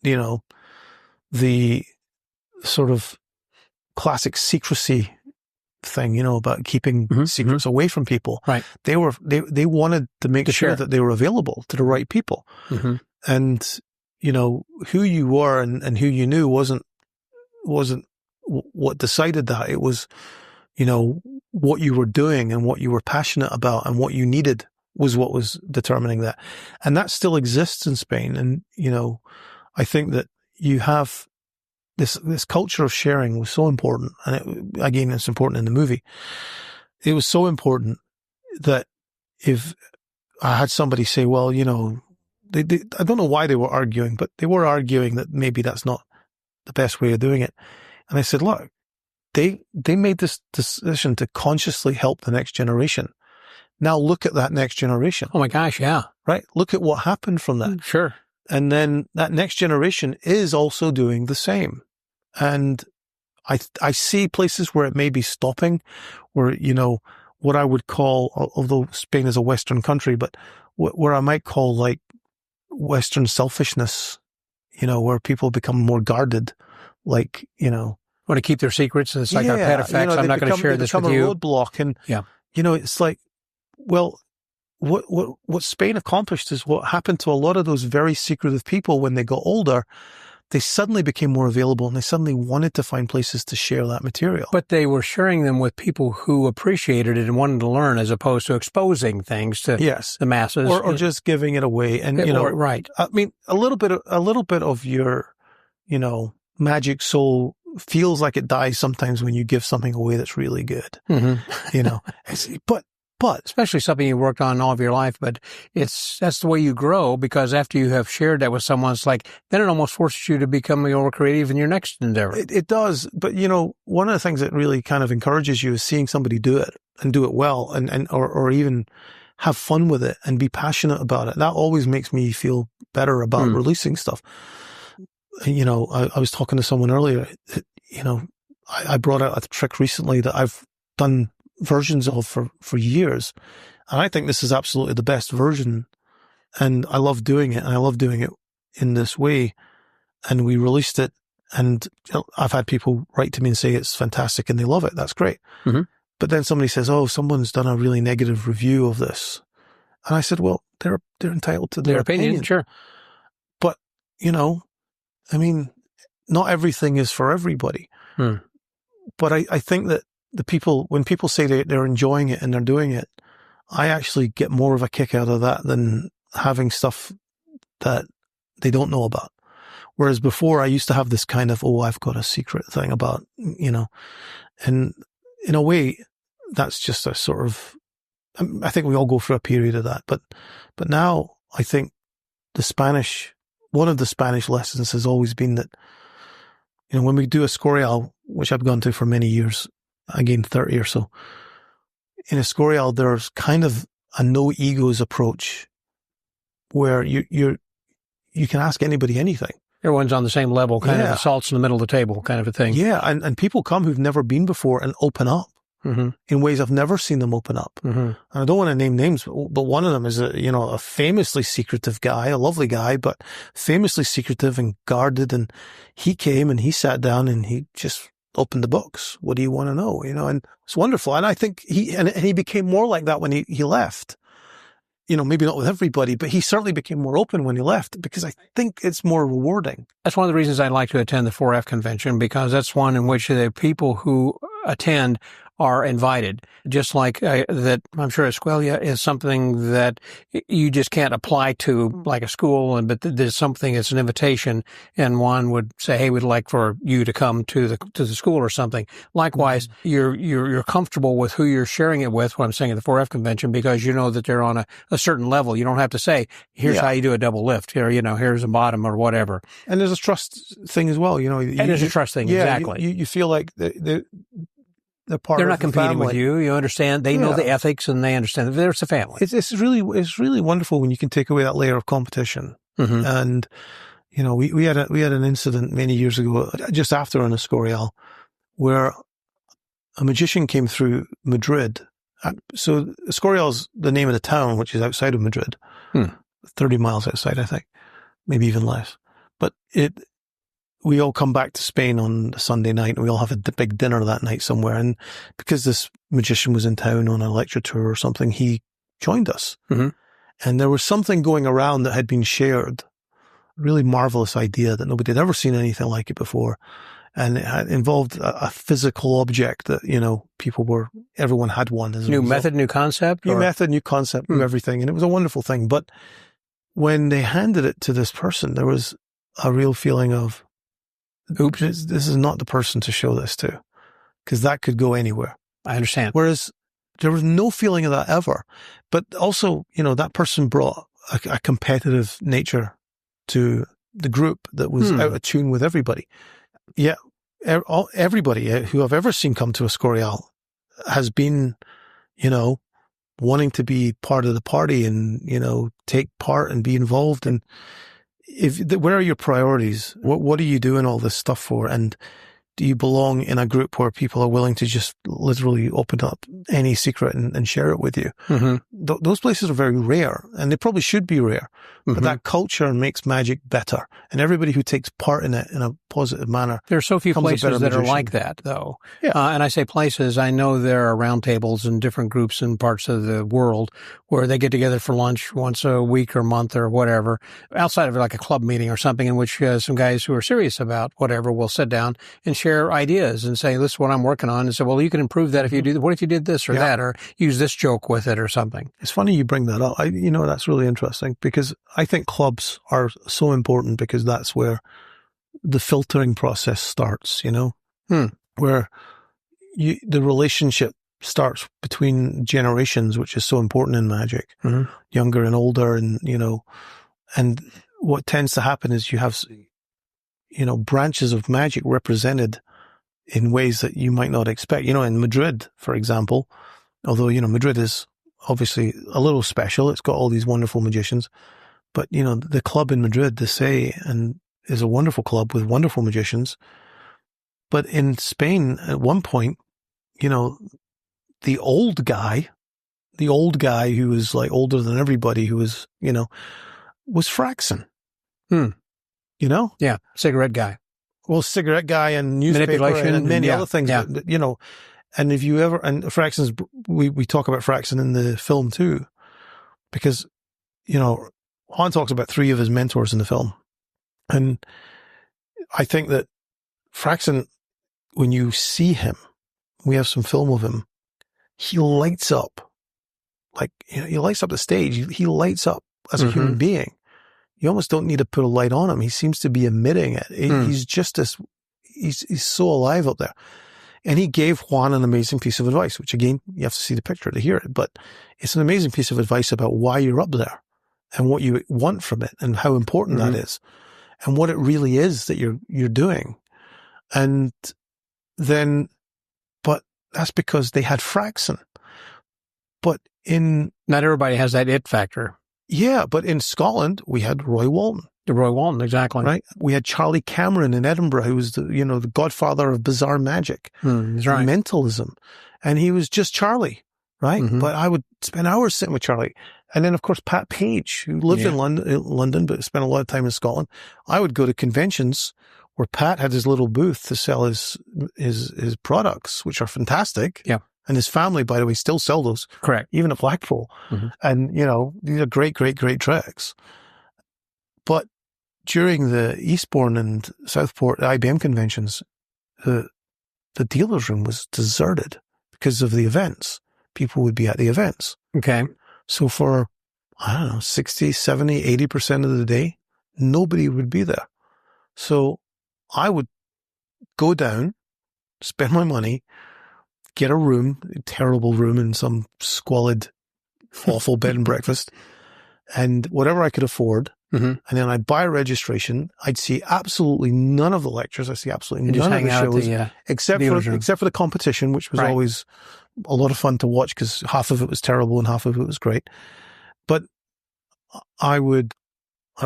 the sort of classic secrecy thing, about keeping mm-hmm. secrets away from people. Right. They wanted to make sure that they were available to the right people. Mm-hmm. And, who you were and who you knew wasn't what decided that. It was, what you were doing and what you were passionate about and what you needed was what was determining that. And that still exists in Spain. And, I think that you have this culture of sharing was so important. And it's important in the movie. It was so important that if I had somebody say, well, I don't know why they were arguing, but they were arguing that maybe that's not the best way of doing it. And I said, look, they made this decision to consciously help the next generation. Now look at that next generation. Oh my gosh. Yeah. Right. Look at what happened from that. Sure. And then that next generation is also doing the same. And I see places where it may be stopping, where, what I would call, although Spain is a Western country, but where I might call like Western selfishness, where people become more guarded, like, want to keep their secrets. And it's like our pet effects. I'm not going to share this with you. Become a roadblock. And, it's like, well, what Spain accomplished is what happened to a lot of those very secretive people when they got older. They suddenly became more available and they suddenly wanted to find places to share that material. But they were sharing them with people who appreciated it and wanted to learn, as opposed to exposing things to the masses. Or just giving it away. And, right. I mean, a little bit of your, magic soul feels like it dies sometimes when you give something away that's really good, mm-hmm. But especially something you worked on all of your life, but that's the way you grow, because after you have shared that with someone, it's like, then it almost forces you to become more creative in your next endeavor. It does. But, one of the things that really kind of encourages you is seeing somebody do it and do it well or even have fun with it and be passionate about it. That always makes me feel better about releasing stuff. I was talking to someone earlier, I brought out a trick recently that I've done versions of for years. And I think this is absolutely the best version. And I love doing it. And I love doing it in this way. And we released it. And I've had people write to me and say it's fantastic and they love it. That's great. Mm-hmm. But then somebody says, oh, someone's done a really negative review of this. And I said, well, they're entitled to their opinion. Sure. But, not everything is for everybody. But I think that when people say they're enjoying it and they're doing it, I actually get more of a kick out of that than having stuff that they don't know about. Whereas before I used to have this kind of, I've got a secret thing about, and in a way that's just a sort of, I think we all go through a period of that. But now I think one of the Spanish lessons has always been that, when we do Escorial, which I've gone to for many years, again, 30 or so, in Escorial, there's kind of a no egos approach where you can ask anybody anything. Everyone's on the same level, kind of the salt's in the middle of the table kind of a thing. Yeah. And people come who've never been before and open up in ways I've never seen them open up. Mm-hmm. And I don't want to name names, but one of them is a famously secretive guy, a lovely guy, but famously secretive and guarded. And he came and he sat down and he just opened the books. What do you want to know? And it's wonderful. And I think he became more like that when he left. maybe not with everybody, but he certainly became more open when he left because I think it's more rewarding. That's one of the reasons I like to attend the 4F convention, because that's one in which the people who attend are invited. Just like that, I'm sure Escuela is something that you just can't apply to like a school, but there's something, it's an invitation, and one would say, hey, we'd like for you to come to the school or something. Likewise, you're comfortable with who you're sharing it with, what I'm saying at the 4F convention, because you know that they're on a certain level. You don't have to say, here's how you do a double lift, or, here's a bottom or whatever. And there's a trust thing as well, And there's a trust thing, exactly. You feel like they're not competing with you. You understand. They know the ethics, and they understand. There's a family. It's really wonderful when you can take away that layer of competition. Mm-hmm. And we had an incident many years ago, just after an Escorial, where a magician came through Madrid. So Escorial's the name of the town, which is outside of Madrid, 30 miles outside, I think, maybe even less. But we all come back to Spain on a Sunday night, and we all have a big dinner that night somewhere. And because this magician was in town on a lecture tour or something, he joined us. Mm-hmm. And there was something going around that had been shared, a really marvelous idea that nobody had ever seen anything like it before. And it involved a physical object that, everyone had one. New method, new concept? New method, new concept, new everything. And it was a wonderful thing. But when they handed it to this person, there was a real feeling of, oops, this is not the person to show this to, because that could go anywhere. I understand. Whereas there was no feeling of that ever. But also, that person brought a competitive nature to the group that was out of tune with everybody. Yeah, everybody who I've ever seen come to Escorial has been, wanting to be part of the party and, take part and be involved. And where are your priorities? What are you doing all this stuff for? And do you belong in a group where people are willing to just literally open up any secret and share it with you? Mm-hmm. Those places are very rare, and they probably should be rare. Mm-hmm. But that culture makes magic better, and everybody who takes part in it in a positive manner. There are so few places that are like that, though. Yeah. And I say places, I know there are roundtables in different groups in parts of the world where they get together for lunch once a week or month or whatever, outside of like a club meeting or something, in which some guys who are serious about whatever will sit down and share ideas and say, this is what I'm working on, and say, well, you can improve that if you do that. What if you did this or that, or use this joke with it or something? It's funny you bring that up. That's really interesting, because I think clubs are so important, because that's where the filtering process starts, where the relationship starts between generations, which is so important in magic, younger and older. And, and what tends to happen is you have, branches of magic represented in ways that you might not expect. In Madrid, for example, although, Madrid is obviously a little special. It's got all these wonderful magicians. But, the club in Madrid, the Say, and is a wonderful club with wonderful magicians. But in Spain, at one point, the old guy who was like older than everybody, who was, was Fraxon. Yeah, cigarette guy. Well, cigarette guy and newspaper and many other things, and if you ever, and Fraxon's, we talk about Fraxon in the film too, because, Juan talks about 3 of his mentors in the film. And I think that Fraxon, when you see him, we have some film of him, he lights up, he lights up the stage. He lights up as a human being. You almost don't need to put a light on him. He seems to be emitting it. He's just he's so alive up there. And he gave Juan an amazing piece of advice, which again, you have to see the picture to hear it, but it's an amazing piece of advice about why you're up there and what you want from it and how important that is and what it really is that you're doing. And then, but that's because they had Fraxon. But not everybody has that it factor. Yeah, but in Scotland, we had Roy Walton. Roy Walton, exactly. Right? We had Charlie Cameron in Edinburgh, who was the godfather of bizarre magic. That's right. Mentalism. And he was just Charlie, right? Mm-hmm. But I would spend hours sitting with Charlie. And then, of course, Pat Page, who lived in London, but spent a lot of time in Scotland. I would go to conventions where Pat had his little booth to sell his products, which are fantastic. Yeah. And his family, by the way, still sell those. Correct. Even at Blackpool. And, these are great, great, great tricks. But during the Eastbourne and Southport IBM conventions, the dealer's room was deserted because of the events. People would be at the events. Okay. So for, I don't know, 60, 70, 80% of the day, nobody would be there. So I would go down, spend my money, get a terrible room in some squalid, awful bed and breakfast, and whatever I could afford. And then I'd buy a registration. I'd see absolutely none of the lectures. I'd see absolutely none of the shows, except for the competition, which was always a lot of fun to watch because half of it was terrible and half of it was great. But I would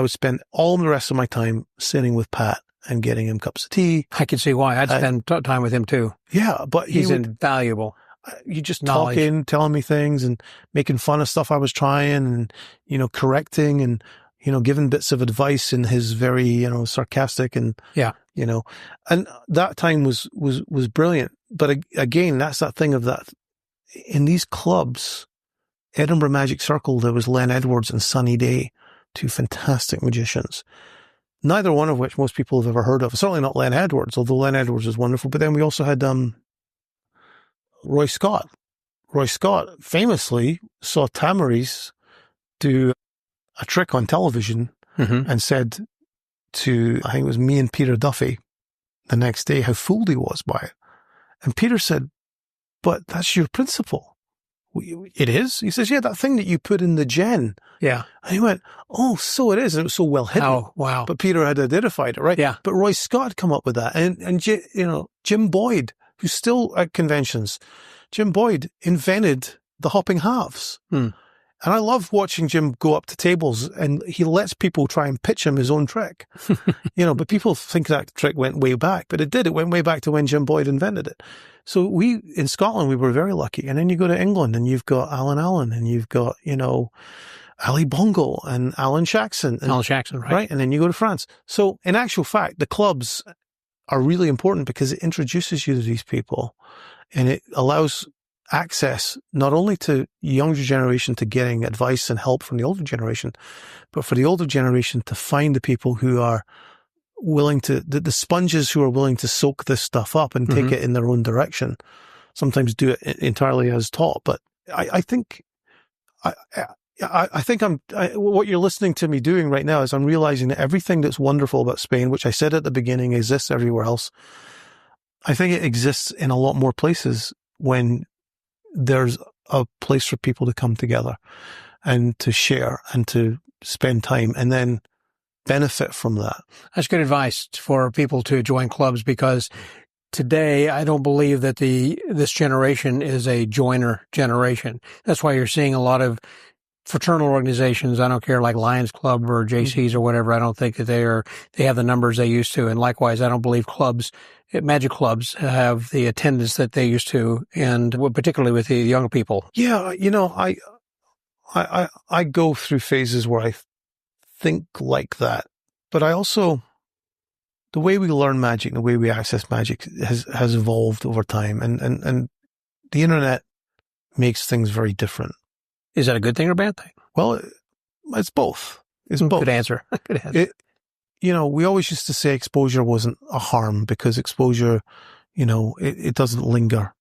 spend all the rest of my time sitting with Pat and getting him cups of tea. I can see why. I'd spend time with him too. Yeah, but he's invaluable. You just talking, telling me things and making fun of stuff I was trying and, correcting and, giving bits of advice in his very, sarcastic and, and that time was brilliant. But again, that's that thing of that in these clubs, Edinburgh Magic Circle, there was Len Edwards and Sunny Day, two fantastic magicians, neither one of which most people have ever heard of. Certainly not Len Edwards, although Len Edwards was wonderful. But then we also had Roy Scott. Roy Scott famously saw Tamariz do a trick on television and said to, I think it was me and Peter Duffy the next day, how fooled he was by it. And Peter said, but that's your principle. It is? He says, yeah, that thing that you put in the gen. Yeah. And he went, oh, so it is. And it was so well hidden. Oh, wow. But Peter had identified it, right? Yeah. But Roy Scott had come up with that. And Jim Boyd, who's still at conventions, Jim Boyd invented the hopping halves. And I love watching Jim go up to tables and he lets people try and pitch him his own trick. But people think that trick went way back, but it did. It went way back to when Jim Boyd invented it. So in Scotland, we were very lucky. And then you go to England and you've got Alan Allen and you've got, Ali Bongo and Alan Shaxson. Alan Shaxson, right. And then you go to France. So in actual fact, the clubs are really important because it introduces you to these people and it allows access not only to younger generation to getting advice and help from the older generation, but for the older generation to find the people who are willing to, the sponges who are willing to soak this stuff up and take it in their own direction, sometimes do it entirely as taught. But I think what you're listening to me doing right now is I'm realizing that everything that's wonderful about Spain, which I said at the beginning exists everywhere else, I think it exists in a lot more places when there's a place for people to come together and to share and to spend time and then benefit from that. That's good advice for people to join clubs because today I don't believe that this generation is a joiner generation. That's why you're seeing a lot of fraternal organizations. I don't care, like Lions Club or JCs or whatever. I don't think that they have the numbers they used to. And likewise, I don't believe magic clubs have the attendance that they used to, and particularly with the younger people. Yeah. I go through phases where I think like that, but I also, the way we learn magic, the way we access magic has evolved over time, and the internet makes things very different. Is that a good thing or a bad thing? Well, it's both. It's both. Good answer. Good answer. We always used to say exposure wasn't a harm because exposure, it doesn't linger.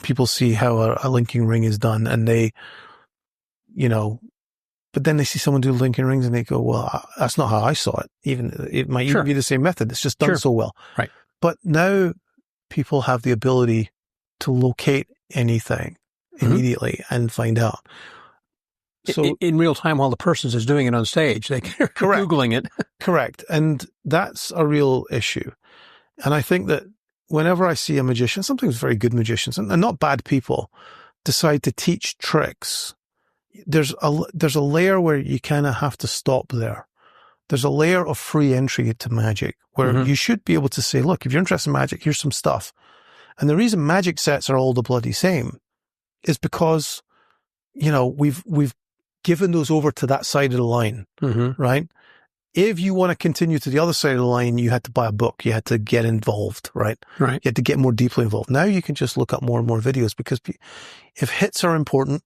People see how a linking ring is done and they, but then they see someone do linking rings and they go, well, that's not how I saw it. It might even be the same method. It's just done so well. Right. But now people have the ability to locate anything immediately and find out. So in real time while the person is doing it on stage, they're Googling it. Correct. And that's a real issue. And I think that whenever I see a magician, sometimes very good magicians and not bad people, decide to teach tricks, there's a layer where you kind of have to stop there. There's a layer of free entry to magic where you should be able to say, look, if you're interested in magic, here's some stuff. And the reason magic sets are all the bloody same is because, we've given those over to that side of the line, right? if you want to continue to the other side of the line, you had to buy a book. You had to get involved, right? Right. You had to get more deeply involved. Now you can just look up more and more videos, because if hits are important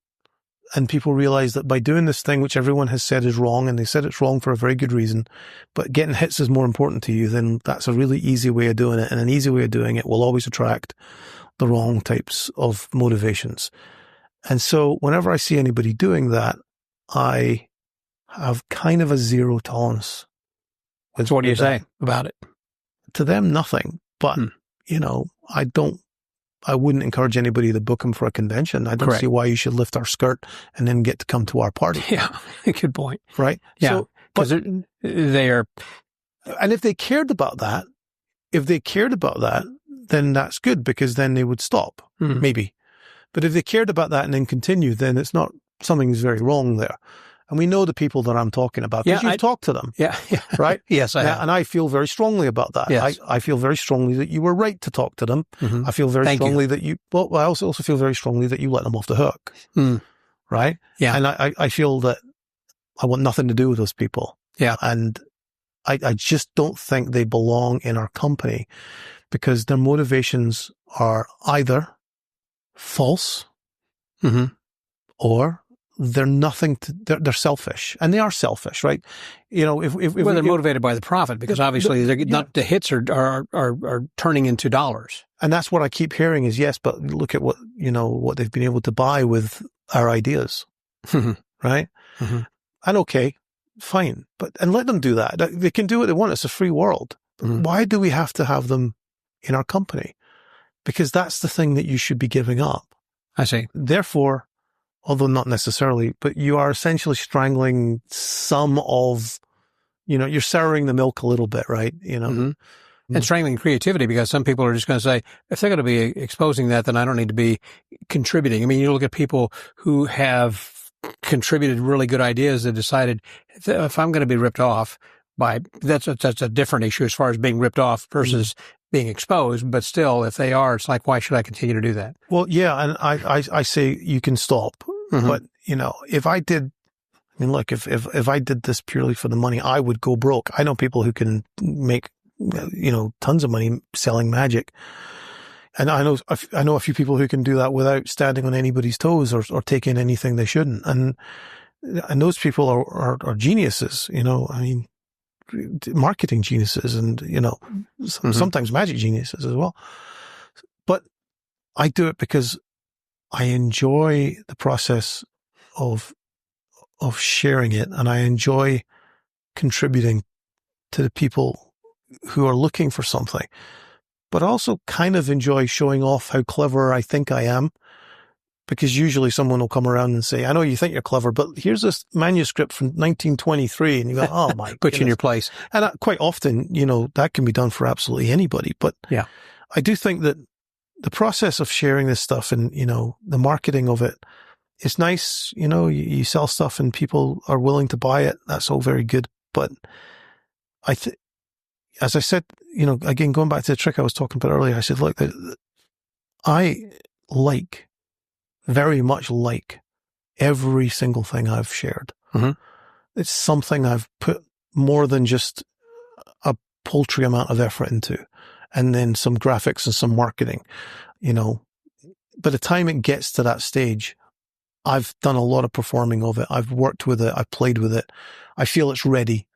and people realize that by doing this thing, which everyone has said is wrong, and they said it's wrong for a very good reason, but getting hits is more important to you, then that's a really easy way of doing it. And an easy way of doing it will always attract the wrong types of motivations. And so whenever I see anybody doing that, I have kind of a zero tolerance. So what do you say about it? To them, nothing. But, I wouldn't encourage anybody to book them for a convention. I don't see why you should lift our skirt and then get to come to our party. Yeah, good point. Right? Yeah, because they are. And if they cared about that, then that's good, because then they would stop, maybe. But if they cared about that and then continue, then it's not, something's very wrong there. And we know the people that I'm talking about, because you've talked to them. Yeah. Right? Yes, I have. And I feel very strongly about that. Yes. I feel very strongly that you were right to talk to them. Mm-hmm. I feel very strongly that I also feel very strongly that you let them off the hook. Right? Yeah. And I feel that I want nothing to do with those people. Yeah. And I just don't think they belong in our company, because their motivations are either false, or they're they're selfish, and they are selfish, right? If they're motivated by the profit, because obviously not the hits are turning into dollars. And that's what I keep hearing is, yes, but look at what they've been able to buy with our ideas, right? And okay, fine, and let them do that. They can do what they want. It's a free world. Why do we have to have them in our company? Because that's the thing that you should be giving up. I see. Therefore, although not necessarily, but you are essentially strangling some of, you're souring the milk a little bit, right? And strangling creativity, because some people are just going to say, if they're going to be exposing that, then I don't need to be contributing. I mean, you look at people who have contributed really good ideas that decided, if I'm going to be ripped off by, that's a different issue as far as being ripped off versus being exposed, but still, if they are, it's like, why should I continue to do that? Well, yeah, and I say you can stop, but if I did, look, if I did this purely for the money, I would go broke. I know people who can make, tons of money selling magic, and I know a few people who can do that without standing on anybody's toes or taking anything they shouldn't, and those people are geniuses. Marketing geniuses, and sometimes magic geniuses as well. But I do it because I enjoy the process of sharing it, and I enjoy contributing to the people who are looking for something. But I also kind of enjoy showing off how clever I think I am, because usually someone will come around and say, I know you think you're clever, but here's this manuscript from 1923. And you go, oh my Put you in your place. And quite often, that can be done for absolutely anybody. But yeah, I do think that the process of sharing this stuff and, the marketing of it, it's nice. You sell stuff and people are willing to buy it. That's all very good. But as I said, again, going back to the trick I was talking about earlier, I said, look, I very much like every single thing I've shared. It's something I've put more than just a paltry amount of effort into, and then some graphics and some marketing. By the time it gets to that stage, I've done a lot of performing of it. I've worked with it. I've played with it. I feel it's ready.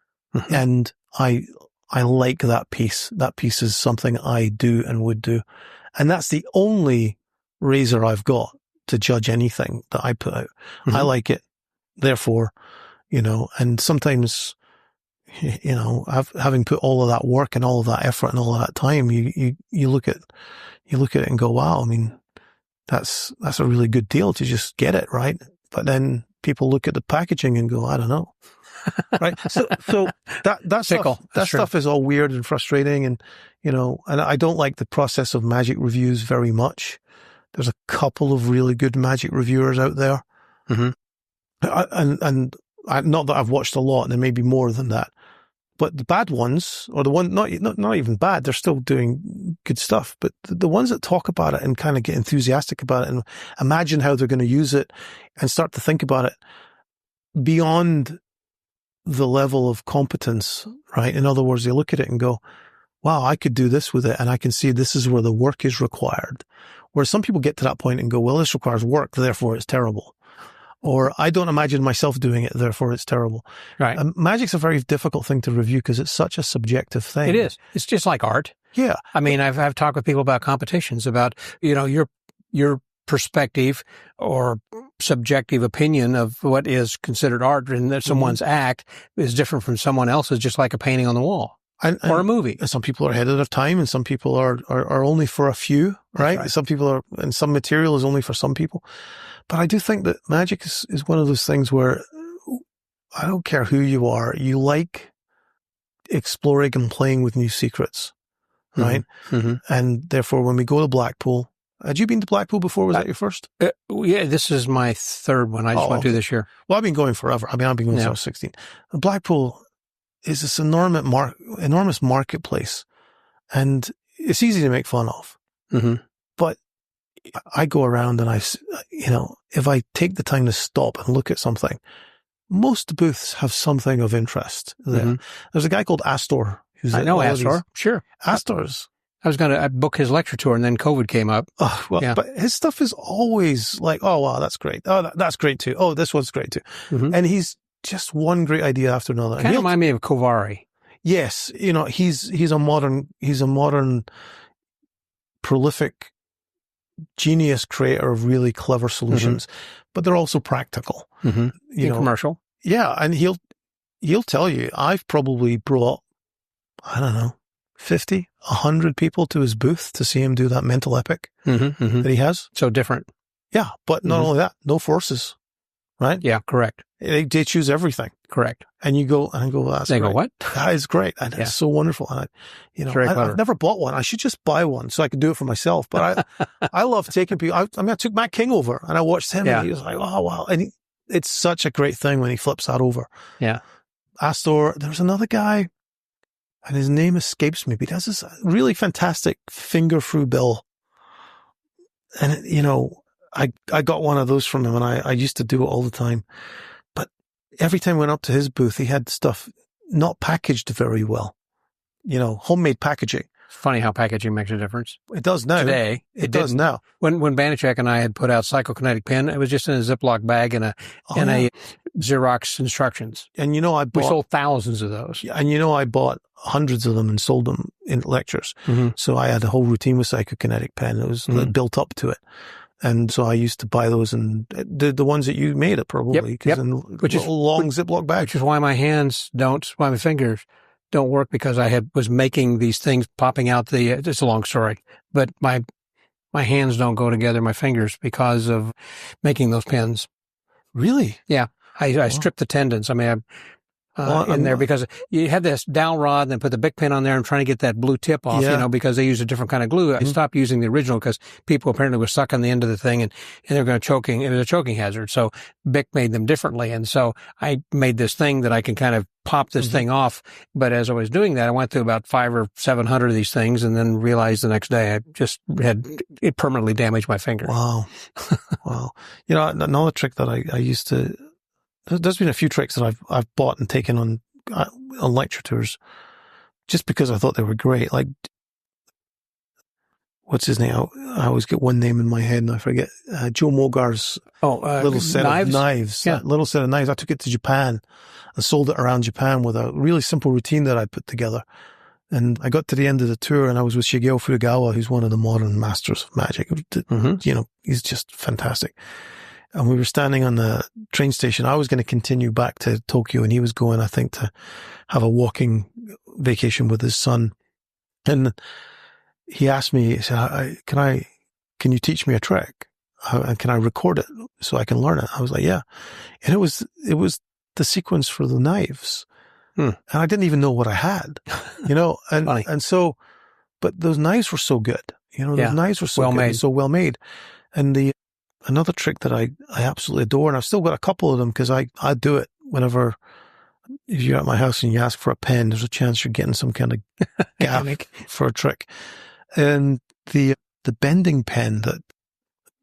And I like that piece. That piece is something I do and would do. And that's the only razor I've got to judge anything that I put out. I like it. Therefore, and sometimes, having put all of that work and all of that effort and all of that time, you look at it and go, wow, I mean, that's a really good deal to just get it, right? But then people look at the packaging and go, I don't know. Right. So that stuff is all weird and frustrating. And, and I don't like the process of magic reviews very much. There's a couple of really good magic reviewers out there. And not that I've watched a lot, and there may be more than that, but the bad ones, or the one, not even bad, they're still doing good stuff. But the ones that talk about it and kind of get enthusiastic about it and imagine how they're going to use it and start to think about it beyond the level of competence, right? In other words, they look at it and go, wow, I could do this with it. And I can see this is where the work is required. Where some people get to that point and go, well, this requires work, therefore it's terrible. Or I don't imagine myself doing it, therefore it's terrible. Right. Magic's a very difficult thing to review because it's such a subjective thing. It is. It's just like art. Yeah. I mean, I've talked with people about competitions, about, your perspective or subjective opinion of what is considered art and that someone's act is different from someone else's, just like a painting on the wall or a movie. Some people are ahead of their time and some people are only for a few, right? Some people are, and some material is only for some people. But I do think that magic is one of those things where I don't care who you are, you like exploring and playing with new secrets, right? Mm-hmm. And therefore, when we go to Blackpool, had you been to Blackpool before? Was that your first? Yeah, this is my third one. I just went to this year. Well, I've been going forever. I mean, I've been going since I was 16. Blackpool is this enormous marketplace, and it's easy to make fun of. Mm-hmm. But I go around and if I take the time to stop and look at something, most booths have something of interest there. Mm-hmm. There's a guy called Astor. I know Astor. Sure. Astor's. I was going to book his lecture tour and then COVID came up. Oh, well, but his stuff is always like, oh, wow, that's great. Oh, that's great too. Oh, this one's great too. Mm-hmm. And he's just one great idea after another. Kind of remind me of Kovari. Yes. He's a modern prolific genius creator of really clever solutions, but they're also practical. Mm-hmm. Commercial. Yeah. And he'll tell you, I've probably brought, I don't know, 50, 100 people to his booth to see him do that mental epic that he has. So different. Yeah. But not only that, no forces, right? Yeah, correct. They choose everything. Correct. And you go, well, that's they great. What? That is great. And it's so wonderful. And I've never bought one. I should just buy one so I could do it for myself. But I love taking people. I took Matt King over and I watched him and he was like, oh, wow. And it's such a great thing when he flips that over. Yeah. Astor, there's another guy and his name escapes me, but he does this really fantastic finger through bill. And, I got one of those from him and I used to do it all the time. But every time I went up to his booth, he had stuff not packaged very well. Homemade packaging. It's funny how packaging makes a difference. It does now. Today. It does now. When Banachek and I had put out Psychokinetic Pen, it was just in a Ziploc bag and a Xerox instructions. And we sold thousands of those. And I bought hundreds of them and sold them in lectures. Mm-hmm. So I had a whole routine with Psychokinetic Pen. It was built up to it. And so I used to buy those and the ones that you made it probably. Yep. Which is long Ziploc bags. Which is why my fingers don't work, because I was making these things popping out it's a long story, but my hands don't go together, my fingers, because of making those pens. Really? Yeah. I stripped the tendons. I mean, there because you had this dowel rod and then put the big pen on there and trying to get that blue tip off, because they used a different kind of glue. I stopped using the original because people apparently were stuck on the end of the thing and they were going to choking. It was a choking hazard. So Bic made them differently. And so I made this thing that I can kind of pop this thing off. But as I was doing that, I went through about 500 or 700 of these things and then realized the next day I just had it permanently damaged my finger. Wow. Wow. Another trick that I used to, there's been a few tricks that I've bought and taken on lecture tours just because I thought they were great. Like, what's his name? I always get one name in my head and I forget. Joe Mogar's little set of knives. Yeah. Little set of knives. I took it to Japan and sold it around Japan with a really simple routine that I put together. And I got to the end of the tour and I was with Shigeo Furugawa, who's one of the modern masters of magic. He's just fantastic. And we were standing on the train station. I was going to continue back to Tokyo and he was going, I think, to have a walking vacation with his son. And he asked me, he said, can you teach me a trick? And can I record it so I can learn it? I was like, yeah. And it was the sequence for the knives. And I didn't even know what I had, and so, but those knives were so good, those knives were so well made, so well made. And another trick that I absolutely adore, and I've still got a couple of them because I do it whenever, if you're at my house and you ask for a pen, there's a chance you're getting some kind of gaff for a trick. And the bending pen that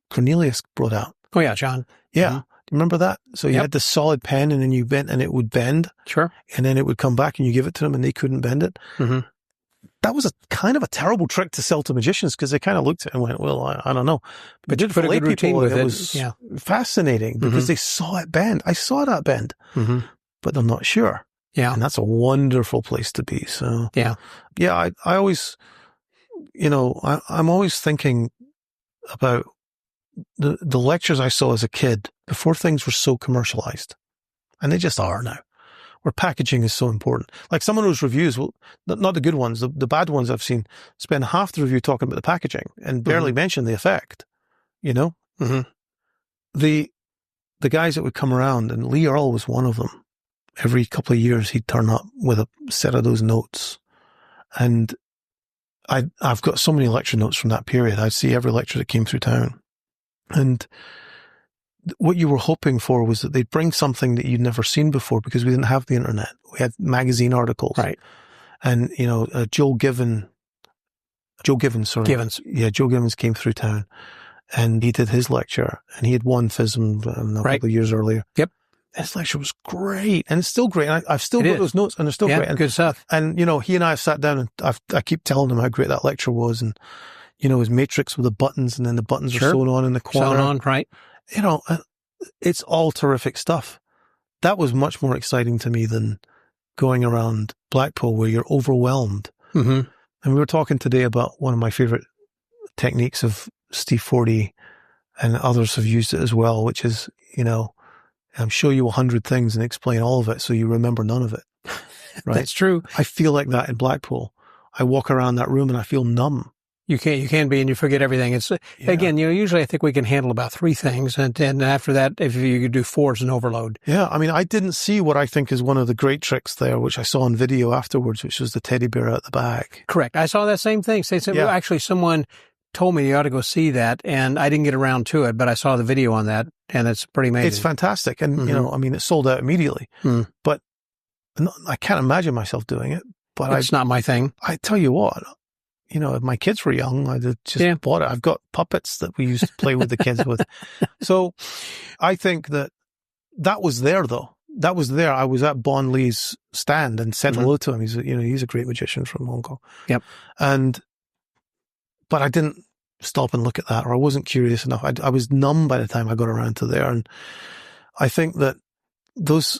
Cornelius brought out. Oh yeah, John. Yeah. Mm-hmm. Remember that? So you Yep. had the solid pen and then you bent and it would bend. Sure. And then it would come back and you give it to them and they couldn't bend it. Mm-hmm. That was a kind of a terrible trick to sell to magicians because they kind of looked at it and went, well, I don't know. But you put a good routine with it was fascinating because they saw it bend. I saw that bend, but I'm not sure. Yeah. And that's a wonderful place to be. So yeah. I always, I'm always thinking about the lectures I saw as a kid before things were so commercialized. And they just are now. Where packaging is so important. Like some of those reviews, well, not the good ones, the bad ones I've seen, spend half the review talking about the packaging and barely mention the effect, The guys that would come around, and Lee Earl was one of them. Every couple of years, he'd turn up with a set of those notes. And I've got so many lecture notes from that period. I'd see every lecture that came through town. And what you were hoping for was that they'd bring something that you'd never seen before because we didn't have the internet. We had magazine articles. Right. And, Joe Givens. Yeah, Joe Givens came through town and he did his lecture and he had won FISM a couple of years earlier. Yep. His lecture was great and it's still great. I've still got those notes and they're still great. And, good stuff. And, he and I have sat down and I keep telling him how great that lecture was and, his matrix with the buttons and then the buttons are sewn on in the corner. Sewn on, right. It's all terrific stuff. That was much more exciting to me than going around Blackpool where you're overwhelmed. Mm-hmm. And we were talking today about one of my favorite techniques of Steve Forty and others have used it as well, which is, show you 100 things and explain all of it so you remember none of it. Right? That's true. I feel like that in Blackpool. I walk around that room and I feel numb. You can be, and you forget everything. It's again, usually I think we can handle about 3 things, and after that, if you could do 4, it's an overload. Yeah, I mean, I didn't see what I think is one of the great tricks there, which I saw on video afterwards, which was the teddy bear out the back. Correct. I saw that same thing. Actually, someone told me you ought to go see that, and I didn't get around to it, but I saw the video on that, and it's pretty amazing. It's fantastic, and it sold out immediately. But I can't imagine myself doing it. But it's not my thing. I tell you what. If my kids were young, I'd just bought it. I've got puppets that we used to play with the kids with. So I think that was there, though. That was there. I was at Bon Lee's stand and said hello to him. He's a great magician from Hong Kong. Yep. But I didn't stop and look at that, or I wasn't curious enough. I was numb by the time I got around to there. And I think that those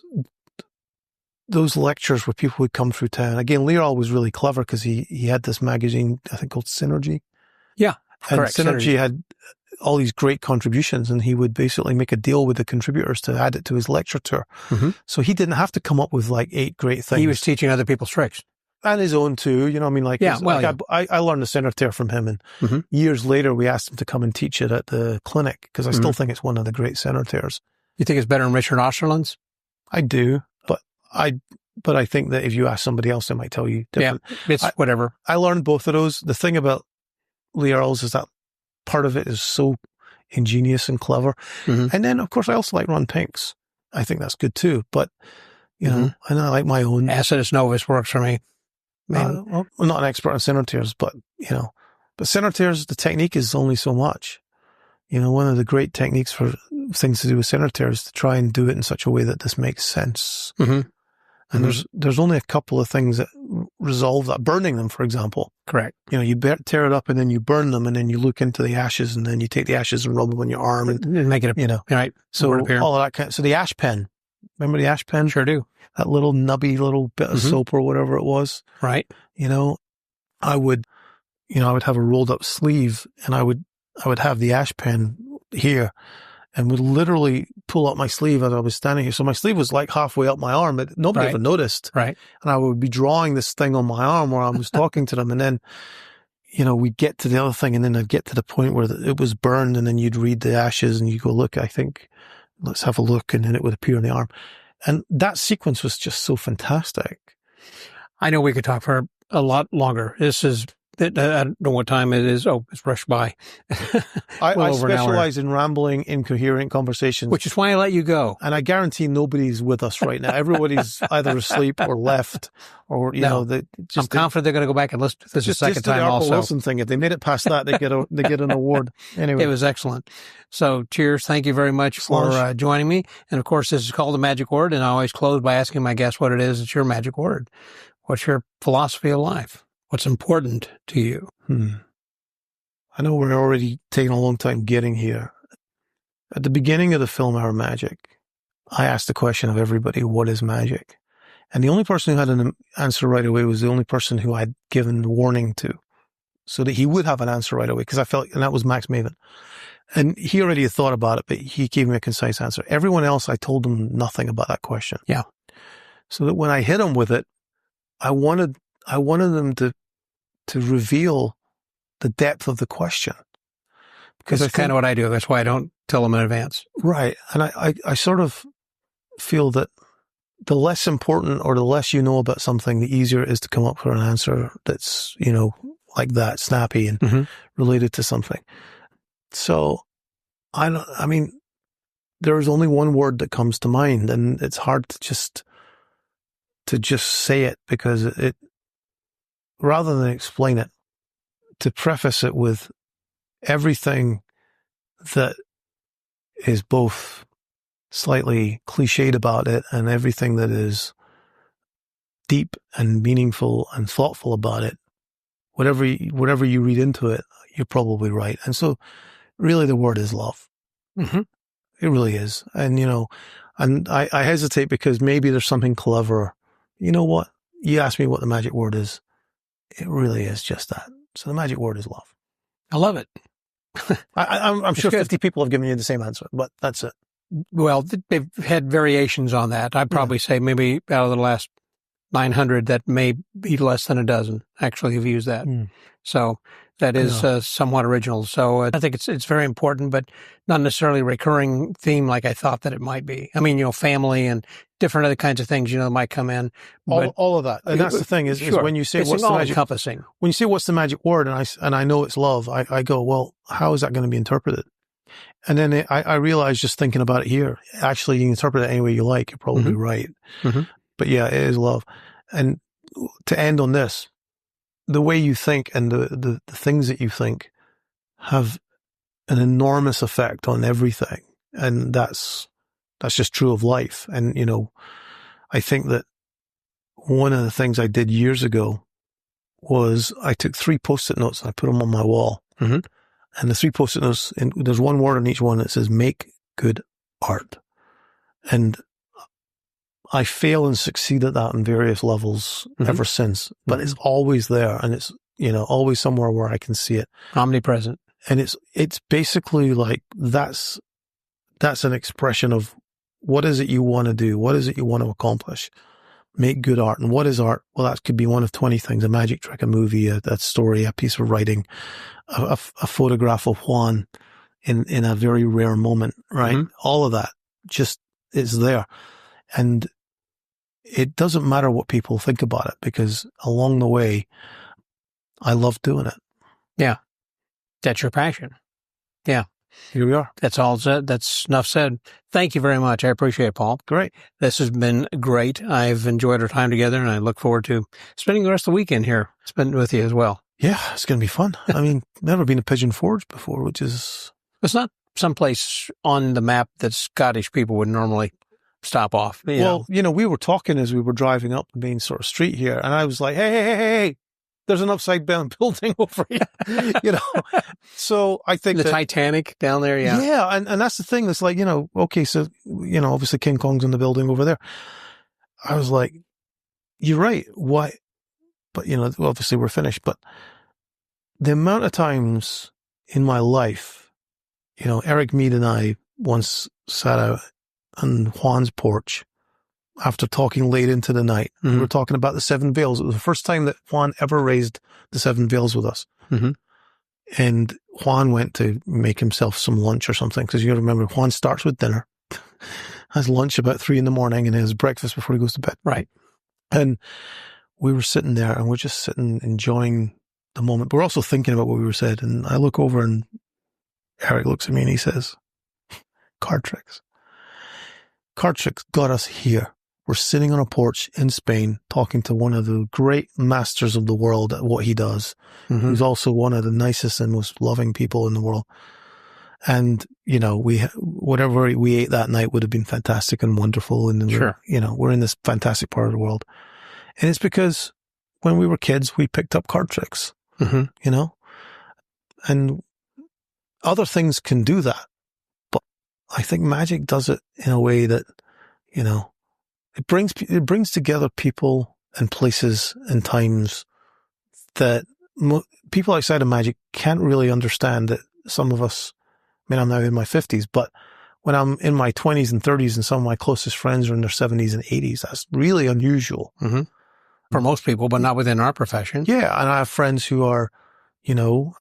lectures where people would come through town. Again, Learall was really clever because he had this magazine, I think called Synergy. Yeah, correct. Synergy had all these great contributions and he would basically make a deal with the contributors to add it to his lecture tour. Mm-hmm. So he didn't have to come up with like 8 great things. He was teaching other people's tricks. And his own too, I learned the center tear from him and years later we asked him to come and teach it at the clinic because I still think it's one of the great center tears. You think it's better than Richard Osterland's? I do. But I think that if you ask somebody else, they might tell you different. Yeah, it's whatever. I learned both of those. The thing about Lee Earls is that part of it is so ingenious and clever. Mm-hmm. And then, of course, I also like Ron Pink's. I think that's good too. But, and I like my own. Acidus Novus works for me. I'm not an expert on center tears, but center tears, the technique is only so much. One of the great techniques for things to do with center tears is to try and do it in such a way that this makes sense. Mm-hmm. And there's only a couple of things that resolve that. Burning them, for example. Correct. You tear it up and then you burn them and then you look into the ashes and then you take the ashes and rub them on your arm and make it, right. So all of that so the ash pen, remember the ash pen? Sure do. That little nubby little bit of soap or whatever it was. Right. I would have a rolled up sleeve and I would have the ash pen here and would literally pull up my sleeve as I was standing here. So my sleeve was like halfway up my arm, but nobody ever noticed. Right. And I would be drawing this thing on my arm while I was talking to them. And then, we'd get to the other thing and then I'd get to the point where it was burned and then you'd read the ashes and you go, look, I think, let's have a look. And then it would appear on the arm. And that sequence was just so fantastic. I know we could talk for a lot longer. This is I don't know what time it is. Oh, it's rushed by. I specialize in rambling, incoherent conversations. Which is why I let you go. And I guarantee nobody's with us right now. Everybody's either asleep or left, or, I'm confident they're going to go back and listen to this a second time also. The Wilson thing. If they made it past that, they get an award. Anyway. It was excellent. So cheers. Thank you very much for joining me. And of course, this is called the Magic Word. And I always close by asking my guests what it is. It's your magic word. What's your philosophy of life? What's important to you? I know we're already taking a long time getting here. At the beginning of the film, Our Magic, I asked the question of everybody, what is magic? And the only person who had an answer right away was the only person who I'd given warning to, so that he would have an answer right away, because I felt, and that was Max Maven. And he already had thought about it, but he gave me a concise answer. Everyone else, I told them nothing about that question. Yeah. So that when I hit them with it, I wanted them to reveal the depth of the question. Because that's kind of what I do. That's why I don't tell them in advance. Right. And I sort of feel that the less important or the less you know about something, the easier it is to come up with an answer that's, like that, snappy and related to something. So there's only one word that comes to mind, and it's hard to just say it, because it, rather than explain it, to preface it with everything that is both slightly cliched about it and everything that is deep and meaningful and thoughtful about it, whatever you read into it, you're probably right. And so really the word is love. It really is. And, and I hesitate because maybe there's something clever. You know what? You asked me what the magic word is. It really is just that. So the magic word is love. I love it. I'm sure 50 people have given you the same answer, but that's it. Well, they've had variations on that. I'd probably say maybe out of the last 900, that may be less than a dozen actually have used that. So that is somewhat original. So I think it's very important, but not necessarily a recurring theme like I thought that it might be. I mean, family and different other kinds of things, that might come in. All of that. And that's the thing is when you say what's the magic, encompassing. When you say what's the magic word, and I know it's love, I go, well, how is that going to be interpreted? And then I realized, just thinking about it here, actually you can interpret it any way you like. You're probably right. But yeah, it is love. And to end on this, the way you think and the things that you think have an enormous effect on everything. And that's just true of life. And, I think that one of the things I did years ago was I took 3 Post-it notes and I put them on my wall. And the 3 Post-it notes, and there's one word on each one that says, make good art. And I fail and succeed at that on various levels ever since, but it's always there, and it's, always somewhere where I can see it. Omnipresent. And it's basically like, that's an expression of what is it you want to do? What is it you want to accomplish? Make good art. And what is art? Well, that could be one of 20 things: a magic trick, a movie, a story, a piece of writing, a photograph of Juan in a very rare moment, right? All of that just is there. And it doesn't matter what people think about it, because along the way, I love doing it. Yeah. That's your passion. Yeah. Here we are. That's all said. That's enough said. Thank you very much. I appreciate it, Paul. Great. This has been great. I've enjoyed our time together, and I look forward to spending the rest of the weekend here, spending with you as well. Yeah, it's going to be fun. I mean, never been to Pigeon Forge before, which is... It's not someplace on the map that Scottish people would normally stop off. Well, we were talking as we were driving up the main sort of street here, and I was like, hey, there's an upside down building over here, So I think the Titanic down there, yeah. Yeah, and that's the thing. It's like, okay, so, obviously King Kong's in the building over there. I was like, you're right. Why? But, obviously we're finished. But the amount of times in my life, Eric Mead and I once sat out on Juan's porch after talking late into the night. We were talking about the 7 Veils. It was the first time that Juan ever raised the 7 Veils with us. And Juan went to make himself some lunch or something, because you got to remember, Juan starts with dinner, has lunch about 3 a.m, and has breakfast before he goes to bed. Right. And we were sitting there, and we're just sitting, enjoying the moment. But we're also thinking about what we were said. And I look over and Eric looks at me and he says, card tricks. Card tricks got us here. We're sitting on a porch in Spain talking to one of the great masters of the world at what he does, who's also one of the nicest and most loving people in the world. And, you know, whatever we ate that night would have been fantastic and wonderful. And, Sure. you know, we're in this fantastic part of the world. And it's because when we were kids, we picked up card tricks, you know, and other things can do that. But I think magic does it in a way that, you know, it brings together people and places and times that people outside of magic can't really understand. That some of us, I mean, I'm now in my 50s, but when I'm in my 20s and 30s and some of my closest friends are in their 70s and 80s, that's really unusual. For most people, but not within our profession. Yeah. And I have friends who are, you know,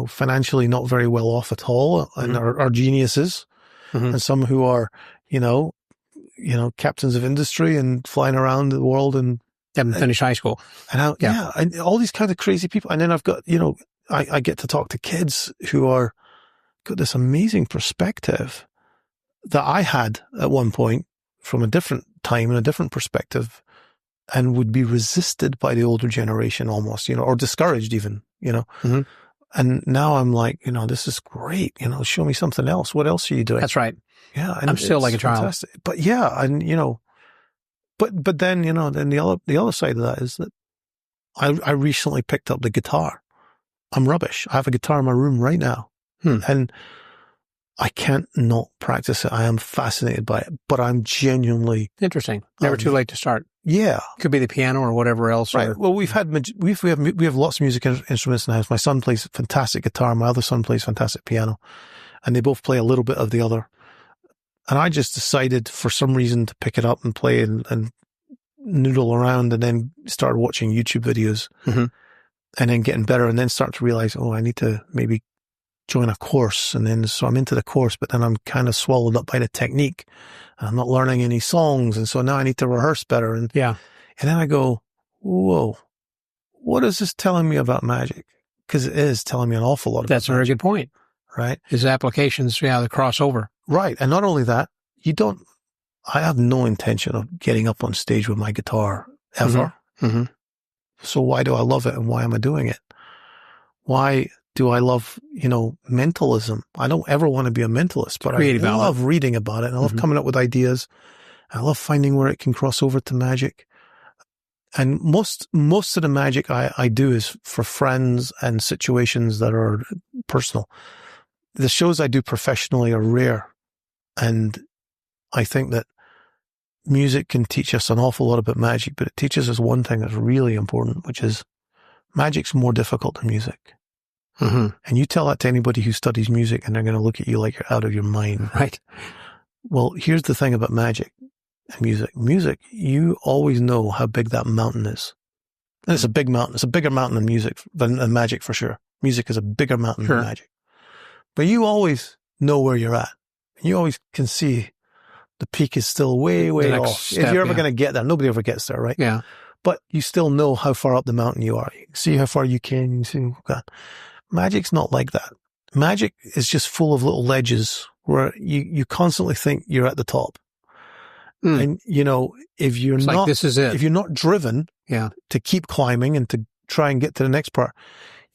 financially not very well off at all and are geniuses, and some who are, you know, captains of industry and flying around the world and haven't finished high school. And and all these kind of crazy people. And then I've got, you know, I get to talk to kids who are got this amazing perspective that I had at one point from a different time and a different perspective, and would be resisted by the older generation almost, you know, or discouraged even, you know. And now I'm like, you know, this is great. You know, show me something else. What else are you doing? That's right. Yeah. And I'm still like a child. Fantastic. But yeah. And, you know, but then, you know, then the other side of that is that I recently picked up the guitar. I'm rubbish. I have a guitar in my room right now. And I can't not practice it. I am fascinated by it, but I'm genuinely interesting. Never too late to start. Yeah. Could be the piano or whatever else. Right. Or, well, we have lots of music instruments in the house. My son plays fantastic guitar. My other son plays fantastic piano, and they both play a little bit of the other. And I just decided for some reason to pick it up and play and noodle around, and then started watching YouTube videos and then getting better, and then start to realize, oh, I need to maybe join a course. And then, so I'm into the course, but then I'm kind of swallowed up by the technique. And I'm not learning any songs. And so now I need to rehearse better. And and then I go, whoa, what is this telling me about magic? Because it is telling me an awful lot about That's a very good point. Right. His applications, the crossover. Right. And not only that, I have no intention of getting up on stage with my guitar ever. So why do I love it? And why am I doing it? Why do I love, you know, mentalism? I don't ever want to be a mentalist, but I love reading about it. And I love coming up with ideas. I love finding where it can cross over to magic. And most of the magic I do is for friends and situations that are personal. The shows I do professionally are rare. And I think that music can teach us an awful lot about magic, but it teaches us one thing that's really important, which is magic's more difficult than music. And you tell that to anybody who studies music and they're going to look at you like you're out of your mind. Right. Well, here's the thing about magic and music. Music, you always know how big that mountain is. And it's a big mountain. It's a bigger mountain than music, than magic for sure. Music is a bigger mountain than magic. But you always know where you're at. You always can see the peak is still way, way off. Step, if you're ever going to get there, nobody ever gets there, right? Yeah. But you still know how far up the mountain you are. You can see how far you can. You see, God. Magic's not like that. Magic is just full of little ledges where you constantly think you're at the top. And, you know, if you're it's not, like, this is it. If you're not driven to keep climbing and to try and get to the next part,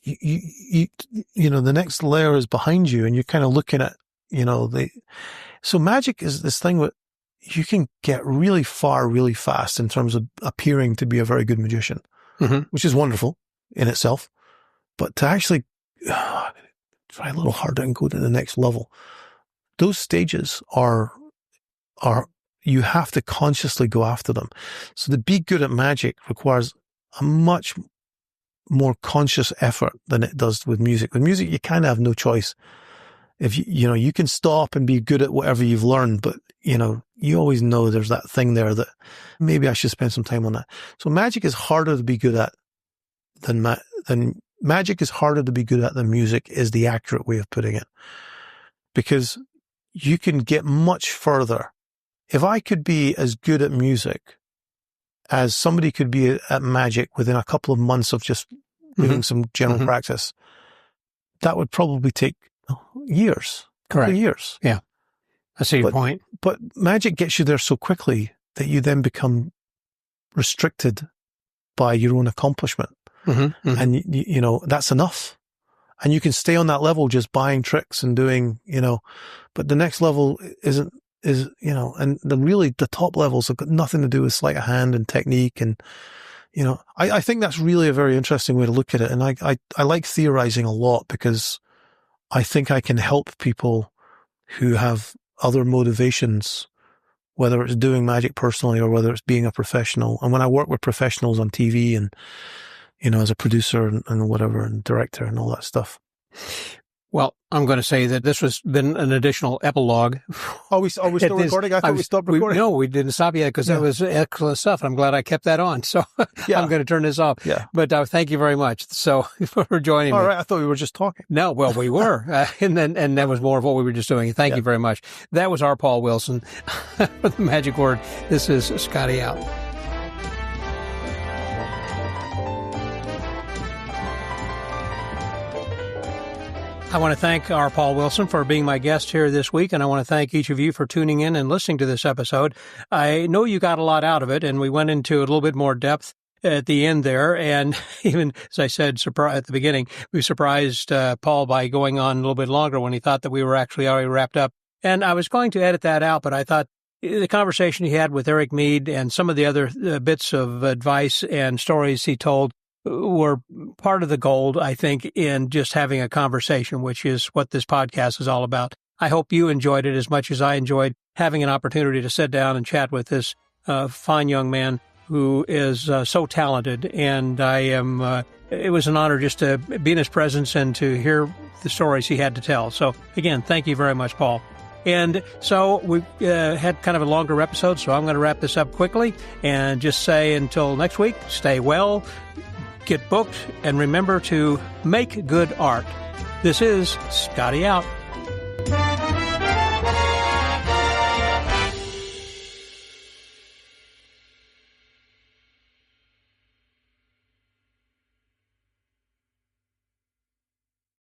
you know, the next layer is behind you and you're kind of looking at, you know, so magic is this thing that you can get really far really fast in terms of appearing to be a very good magician, which is wonderful in itself. But to actually try a little harder and go to the next level, those stages are you have to consciously go after them. So to be good at magic requires a much more conscious effort than it does with music. With music, you kind of have no choice. If you know, you can stop and be good at whatever you've learned, but you know, you always know there's that thing there that maybe I should spend some time on that. So magic is harder to be good at than magic is harder to be good at than music is the accurate way of putting it, because you can get much further. If I could be as good at music as somebody could be at magic within a couple of months of just doing some general practice, that would probably take years. Correct. Years. Yeah. I see your point. But magic gets you there so quickly that you then become restricted by your own accomplishment. And, you know, that's enough. And you can stay on that level just buying tricks and doing, you know, but the next level is, you know, and the top levels have got nothing to do with sleight of hand and technique. And, you know, I think that's really a very interesting way to look at it. And I like theorizing a lot because I think I can help people who have other motivations, whether it's doing magic personally or whether it's being a professional. And when I work with professionals on TV and, you know, as a producer and whatever, and director and all that stuff. Well, I'm going to say that this has been an additional epilogue. Are we still recording? I thought we stopped recording. No, we didn't stop yet because that was excellent stuff. I'm glad I kept that on. So I'm going to turn this off. Yeah. But thank you very much. So for joining me. All right. I thought we were just talking. No, well, we were. and that was more of what we were just doing. Thank you very much. That was our Paul Wilson for the Magic Word. This is Scotty out. I want to thank our Paul Wilson for being my guest here this week, and I want to thank each of you for tuning in and listening to this episode. I know you got a lot out of it, and we went into a little bit more depth at the end there, and even, as I said at the beginning, we surprised Paul by going on a little bit longer when he thought that we were actually already wrapped up. And I was going to edit that out, but I thought the conversation he had with Eric Mead and some of the other bits of advice and stories he told were part of the gold, I think, in just having a conversation, which is what this podcast is all about. I hope you enjoyed it as much as I enjoyed having an opportunity to sit down and chat with this fine young man who is so talented. And it was an honor just to be in his presence and to hear the stories he had to tell. So again, thank you very much, Paul. And so we had kind of a longer episode, so I'm going to wrap this up quickly and just say until next week, stay well, get booked, and remember to make good art. This is Scotty out.